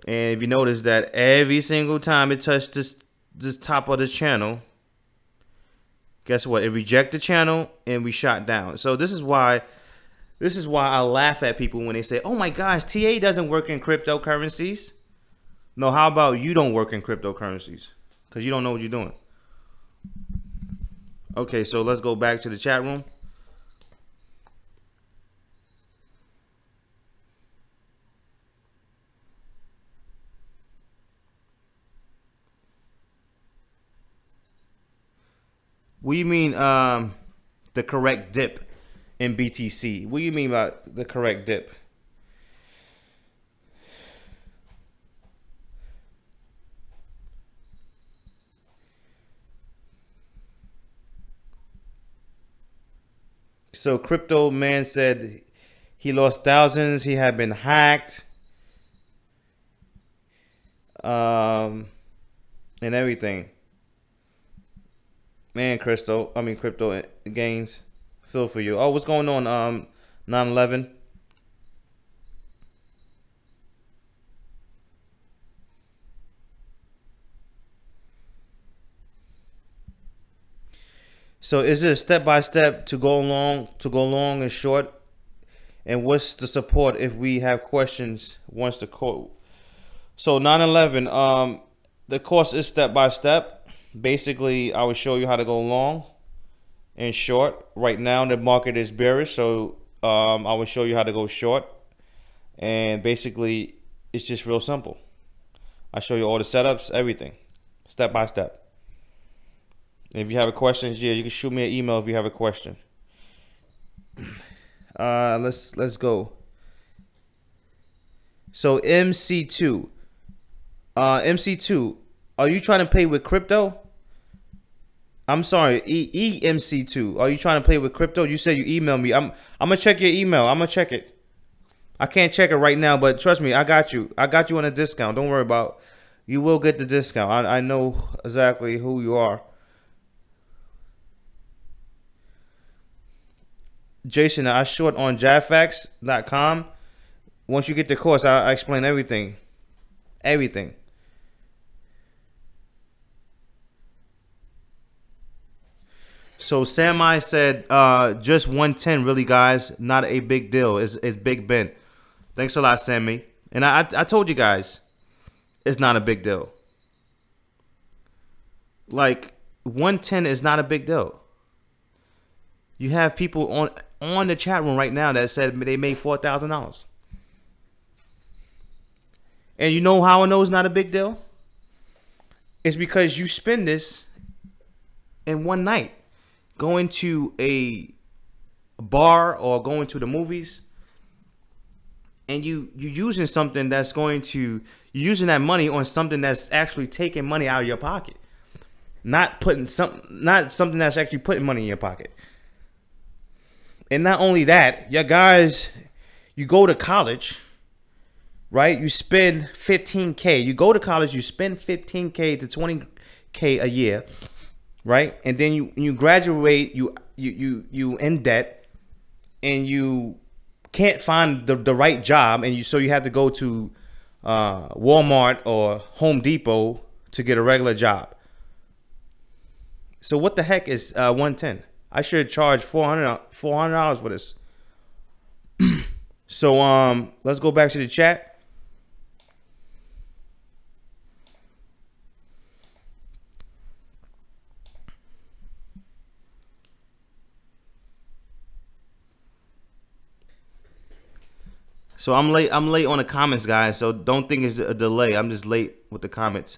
And if you notice that every single time it touched this top of this channel, guess what? It rejected the channel and we shot down. So this is why I laugh at people when they say, "Oh my gosh, TA doesn't work in cryptocurrencies." No, how about you don't work in cryptocurrencies? Because you don't know what you're doing. Okay, so let's go back to the chat room. What do you mean the correct dip in BTC? What do you mean by the correct dip? So Crypto Man said he lost thousands. He had been hacked. And everything. Man, crypto gains. Feel for you. Oh, what's going on? 9/11. So is it a step by step to go long and short? And what's the support if we have questions once the quote? So 9/11, the course is step by step. Basically, I will show you how to go long and short. Right now, the market is bearish, so I will show you how to go short. And basically, it's just real simple. I show you all the setups, everything, step by step. If you have a question, yeah, you can shoot me an email if you have a question. Let's go. So MC2, MC2, are you trying to pay with crypto? I'm sorry, EMC2. Are you trying to play with crypto? You said you emailed me. I'm gonna check your email. I'm gonna check it. I can't check it right now, but trust me, I got you. I got you on a discount. Don't worry about it. You will get the discount. I know exactly who you are. Jason, I short on javfax.com. Once you get the course, I explain everything. Everything. So Sami said, just 110, really, guys, not a big deal. It's Big Ben. Thanks a lot, Sammy. And I told you guys, it's not a big deal. Like 110 is not a big deal. You have people on the chat room right now that said they made $4,000. And you know how I know it's not a big deal? It's because you spend this in one night. Going to a bar or going to the movies, and you using something that's going to, you're using that money on something that's actually taking money out of your pocket, not something that's actually putting money in your pocket. And not only that, you guys, you go to college, right? You spend 15K. You go to college, you spend 15K to 20K a year. Right, and then you graduate, you in debt, and you can't find the right job, and so you have to go to Walmart or Home Depot to get a regular job. So what the heck is 110? I should charge $400 for this. So let's go back to the chat. So I'm late on the comments, guys. So don't think it's a delay. I'm just late with the comments.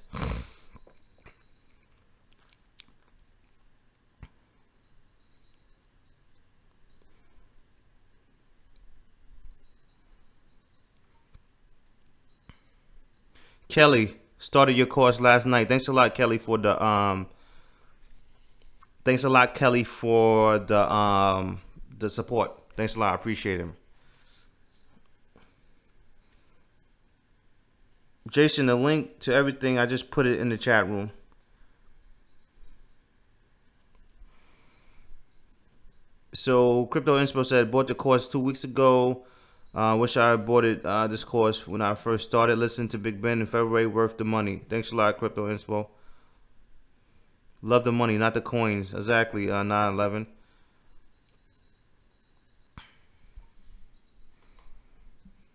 Kelly started your course last night. Thanks a lot, Kelly, for the Thanks a lot, Kelly, for the support. Thanks a lot. I appreciate him. Jason, the link to everything, I just put it in the chat room. So Crypto Inspo said, bought the course 2 weeks ago. Wish I bought it this course when I first started listening to Big Ben in February. Worth the money. Thanks a lot, Crypto Inspo. Love the money, not the coins. Exactly. 9/11.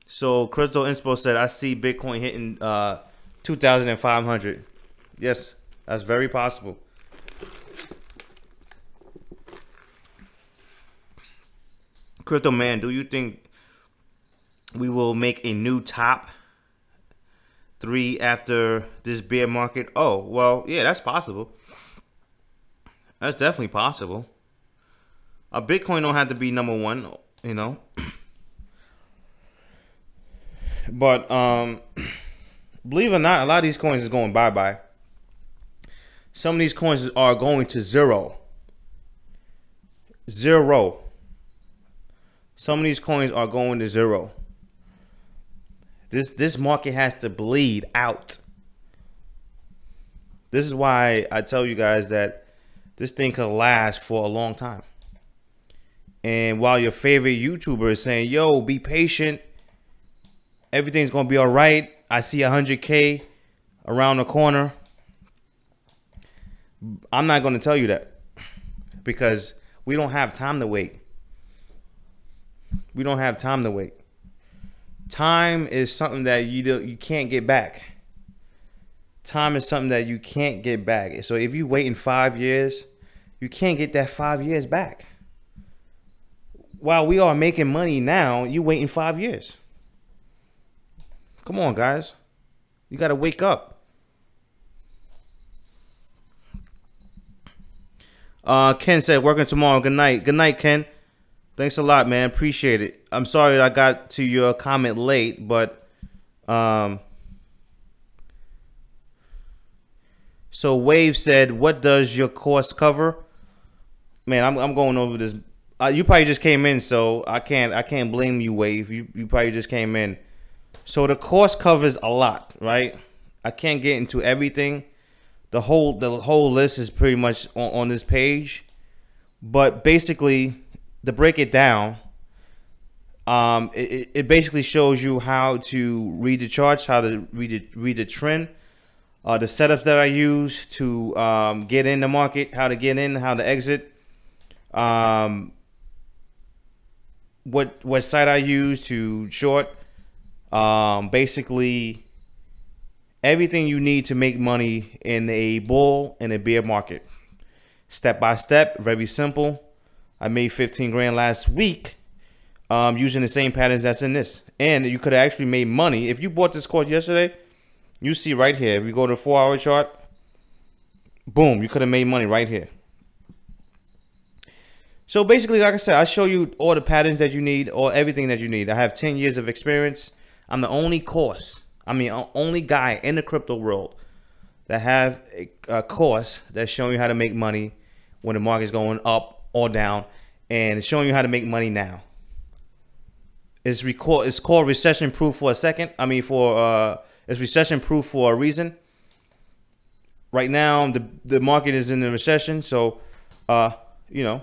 So Crypto Inspo said, I see Bitcoin hitting 2,500. Yes, that's very possible. Crypto Man, do you think we will make a new top 3 after this bear market? Oh, well, yeah, that's possible. That's definitely possible. A Bitcoin don't have to be number 1, you know. But believe it or not, a lot of these coins is going bye-bye. Some of these coins are going to zero. Zero. Some of these coins are going to zero. This market has to bleed out. This is why I tell you guys that this thing could last for a long time. And while your favorite YouTuber is saying, yo, be patient, everything's gonna be all right, I see 100K around the corner, I'm not gonna tell you that, because we don't have time to wait. We don't have time to wait. Time is something that you can't get back. Time is something that you can't get back. So if you wait in 5 years, you can't get that 5 years back. While we are making money now, you waiting 5 years. Come on, guys. You got to wake up. Ken said, working tomorrow. Good night. Good night, Ken. Thanks a lot, man. Appreciate it. I'm sorry that I got to your comment late, but so Wave said, what does your course cover? Man, I'm going over this. You probably just came in, so I can't blame you, Wave. You probably just came in. So the course covers a lot, right? I can't get into everything. The whole list is pretty much on this page, but basically, to break it down, it basically shows you how to read the charts, how to read the trend, the setups that I use to get in the market, how to get in, how to exit, what site I use to short, basically everything you need to make money in a bull and a bear market, step by step, very simple. I made 15 grand last week using the same patterns that's in this. And you could have actually made money. If you bought this course yesterday, you see right here. If you go to the 4-hour chart, boom, you could have made money right here. So basically, like I said, I show you all the patterns that you need, or everything that you need. I have 10 years of experience. I'm the only only guy in the crypto world that have a course that's showing you how to make money when the market's going up or down, and it's showing you how to make money now. It's called recession proof for a second. It's recession proof for a reason. Right now, the market is in a recession, so you know,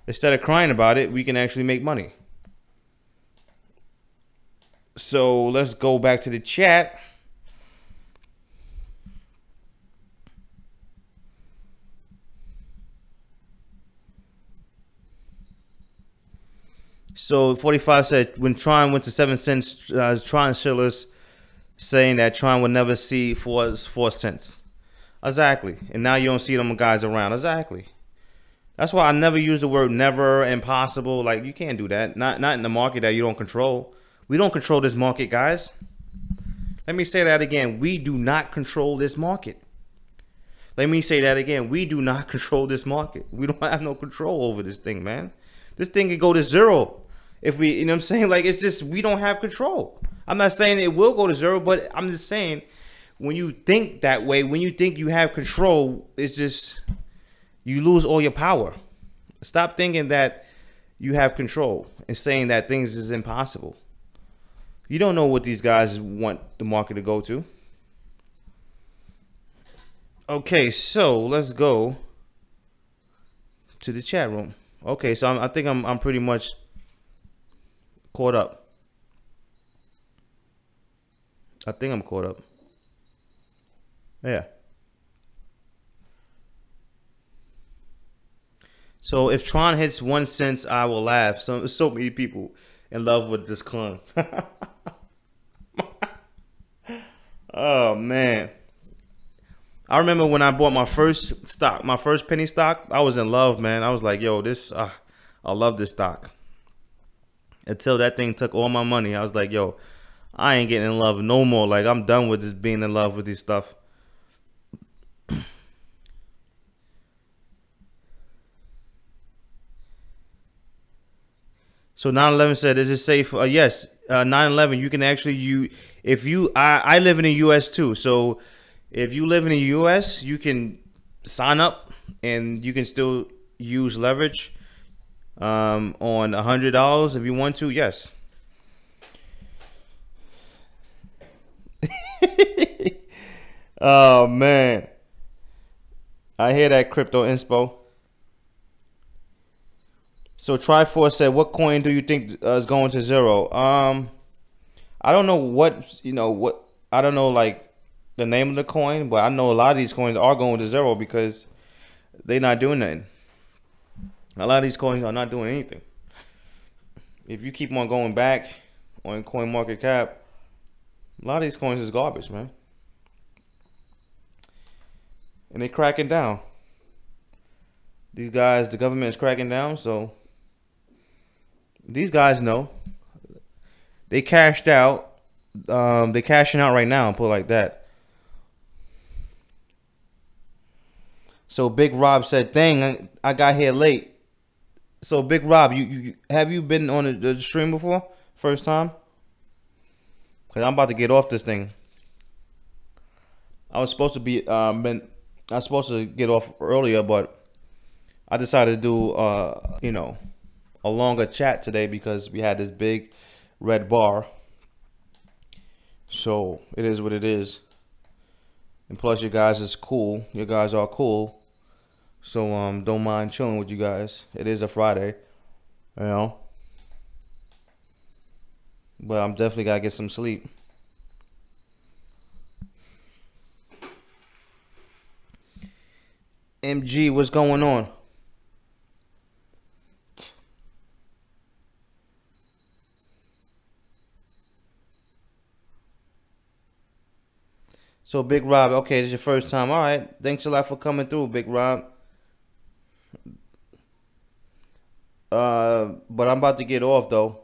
instead of crying about it, we can actually make money. So let's go back to the chat. So 45 said, when Tron went to 7 cents, Tron shillers saying that Tron would never see 4 cents. Exactly. And now you don't see them guys around. Exactly. That's why I never use the word never, impossible. Like, you can't do that. Not in the market that you don't control. We don't control this market, guys. Let me say that again. We do not control this market. Let me say that again. We do not control this market. We don't have no control over this thing, man. This thing could go to zero. If we, you know what I'm saying? Like, it's just, we don't have control. I'm not saying it will go to zero, but I'm just saying, when you think that way, when you think you have control, it's just, you lose all your power. Stop thinking that you have control and saying that things is impossible. You don't know what these guys want the market to go to. Okay, so let's go to the chat room. Okay, so I think I'm pretty much caught up. I think I'm caught up. Yeah. So if Tron hits 1 cent, I will laugh. So many people in love with this clone. Oh man. I remember when I bought my first stock, my first penny stock, I was in love, man. I was like, yo, I love this stock. Until that thing took all my money. I was like, yo, I ain't getting in love no more. Like, I'm done with this being in love with this stuff. So 9/11 said, is it safe? Yes, 9/11, you can actually, I live in the U.S. too. So if you live in the U.S., you can sign up and you can still use leverage on $100 if you want to. Yes. Oh man, I hear that, crypto inspo. So Triforce said, what coin do you think is going to zero? I don't know I don't know like the name of the coin, but I know a lot of these coins are going to zero because they're not doing nothing. A lot of these coins are not doing anything. If you keep on going back on coin market cap, a lot of these coins is garbage, man. And they're cracking down. These guys, the government is cracking down, so these guys know. They cashed out. They're cashing out right now and put it like that. So Big Rob said, dang, I got here late. So Big Rob, you have you been on the stream before? First time? Cause I'm about to get off this thing. I was supposed to be I was supposed to get off earlier, but I decided to do a longer chat today because we had this big red bar. So it is what it is. And plus you guys is cool. You guys are cool. So don't mind chilling with you guys. It is a Friday, you know. But I'm definitely gotta get some sleep. MG, what's going on? So Big Rob, okay, this is your first time. All right, thanks a lot for coming through, Big Rob. But I'm about to get off though.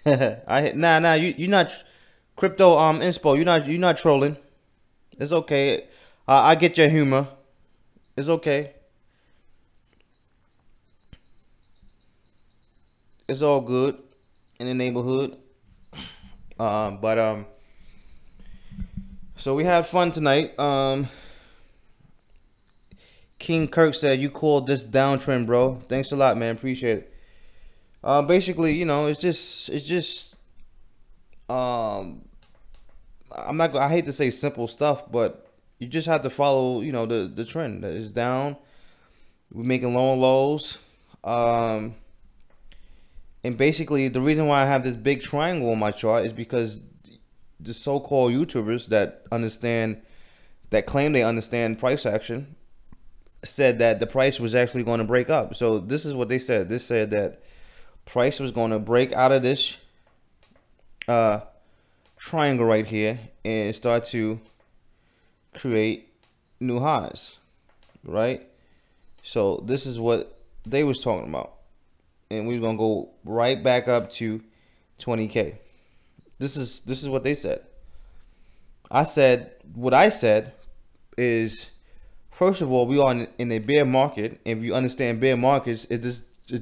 You're not crypto inspo. You're not trolling. It's okay. I get your humor. It's okay. It's all good in the neighborhood. So we had fun tonight. King Kirk said, you called this downtrend, bro. Thanks a lot, man. Appreciate it. Basically, you know, it's just I hate to say simple stuff, but you just have to follow, you know, the trend that is down. We're making lower lows. And basically the reason why I have this big triangle on my chart is because the so-called YouTubers that claim they understand price action said that the price was actually going to break up. So this is what they said. They said that price was going to break out of this triangle right here and start to create new highs, right? So this is what they was talking about, and we're gonna go right back up to 20K. This is what they said. What I said is, first of all, we are in a bear market. If you understand bear markets, it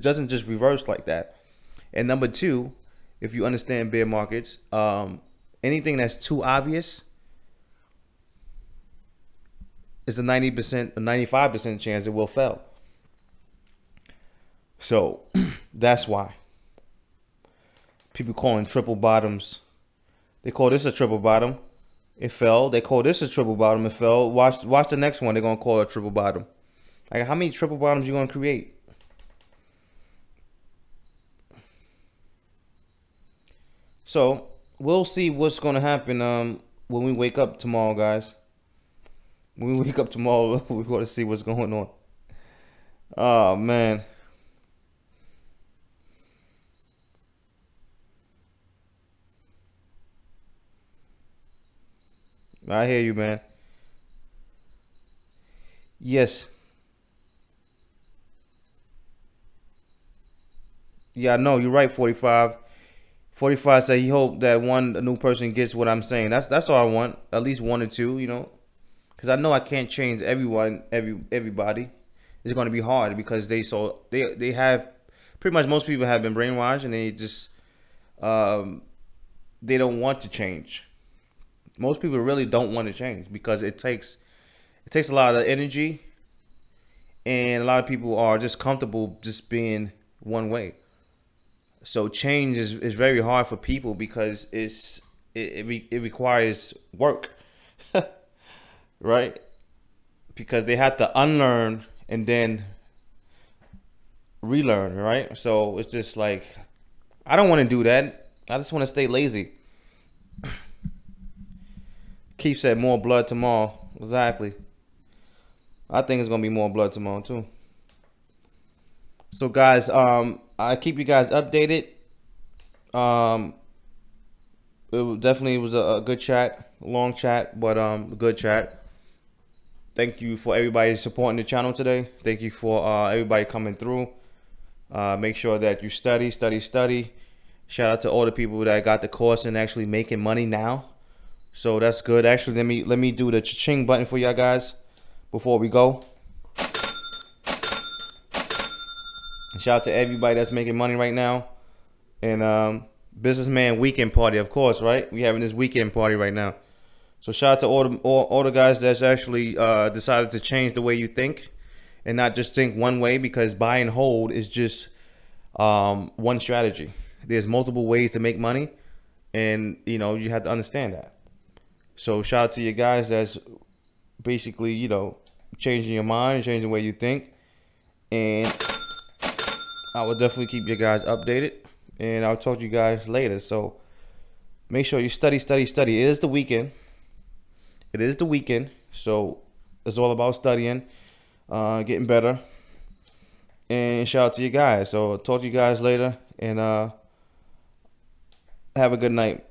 doesn't just reverse like that. And number two, if you understand bear markets, anything that's too obvious it's a 90%, a 95% chance it will fail. So that's why people calling triple bottoms. They call this a triple bottom. It fell. They call this a triple bottom. It fell. Watch the next one. They're gonna call it a triple bottom. Like, how many triple bottoms you gonna create? So we'll see what's gonna happen when we wake up tomorrow, guys. When we wake up tomorrow, we're gonna see what's going on. Oh man. I hear you, man. Yes. Yeah, I know. You're right, 45. 45 said he hoped that a new person gets what I'm saying. That's all I want. At least one or two, you know. Because I know I can't change everyone, everybody. It's going to be hard because they have, pretty much most people have been brainwashed, and they just, they don't want to change. Most people really don't want to change because it takes a lot of energy, and a lot of people are just comfortable just being one way. So change is very hard for people because it requires work, right? Because they have to unlearn and then relearn, right? So it's just like, I don't want to do that. I just want to stay lazy. Keith said more blood tomorrow. Exactly. I think it's gonna be more blood tomorrow too. So guys, I keep you guys updated. Definitely was a good chat, long chat, but a good chat. Thank you for everybody supporting the channel today. Thank you for everybody coming through. Make sure that you study. Shout out to all the people that got the course and actually making money now. So that's good. Actually, let me do the cha-ching button for y'all guys before we go. Shout out to everybody that's making money right now. And businessman weekend party, of course, right? We having this weekend party right now. So shout out to all the guys that's actually decided to change the way you think and not just think one way, because buy and hold is just one strategy. There's multiple ways to make money, and you know, you have to understand that. So shout out to you guys that's basically, you know, changing your mind, changing the way you think. And I will definitely keep you guys updated, and I'll talk to you guys later. So make sure you study. It is the weekend. So it's all about studying, getting better. And shout out to you guys. So I'll talk to you guys later, and have a good night.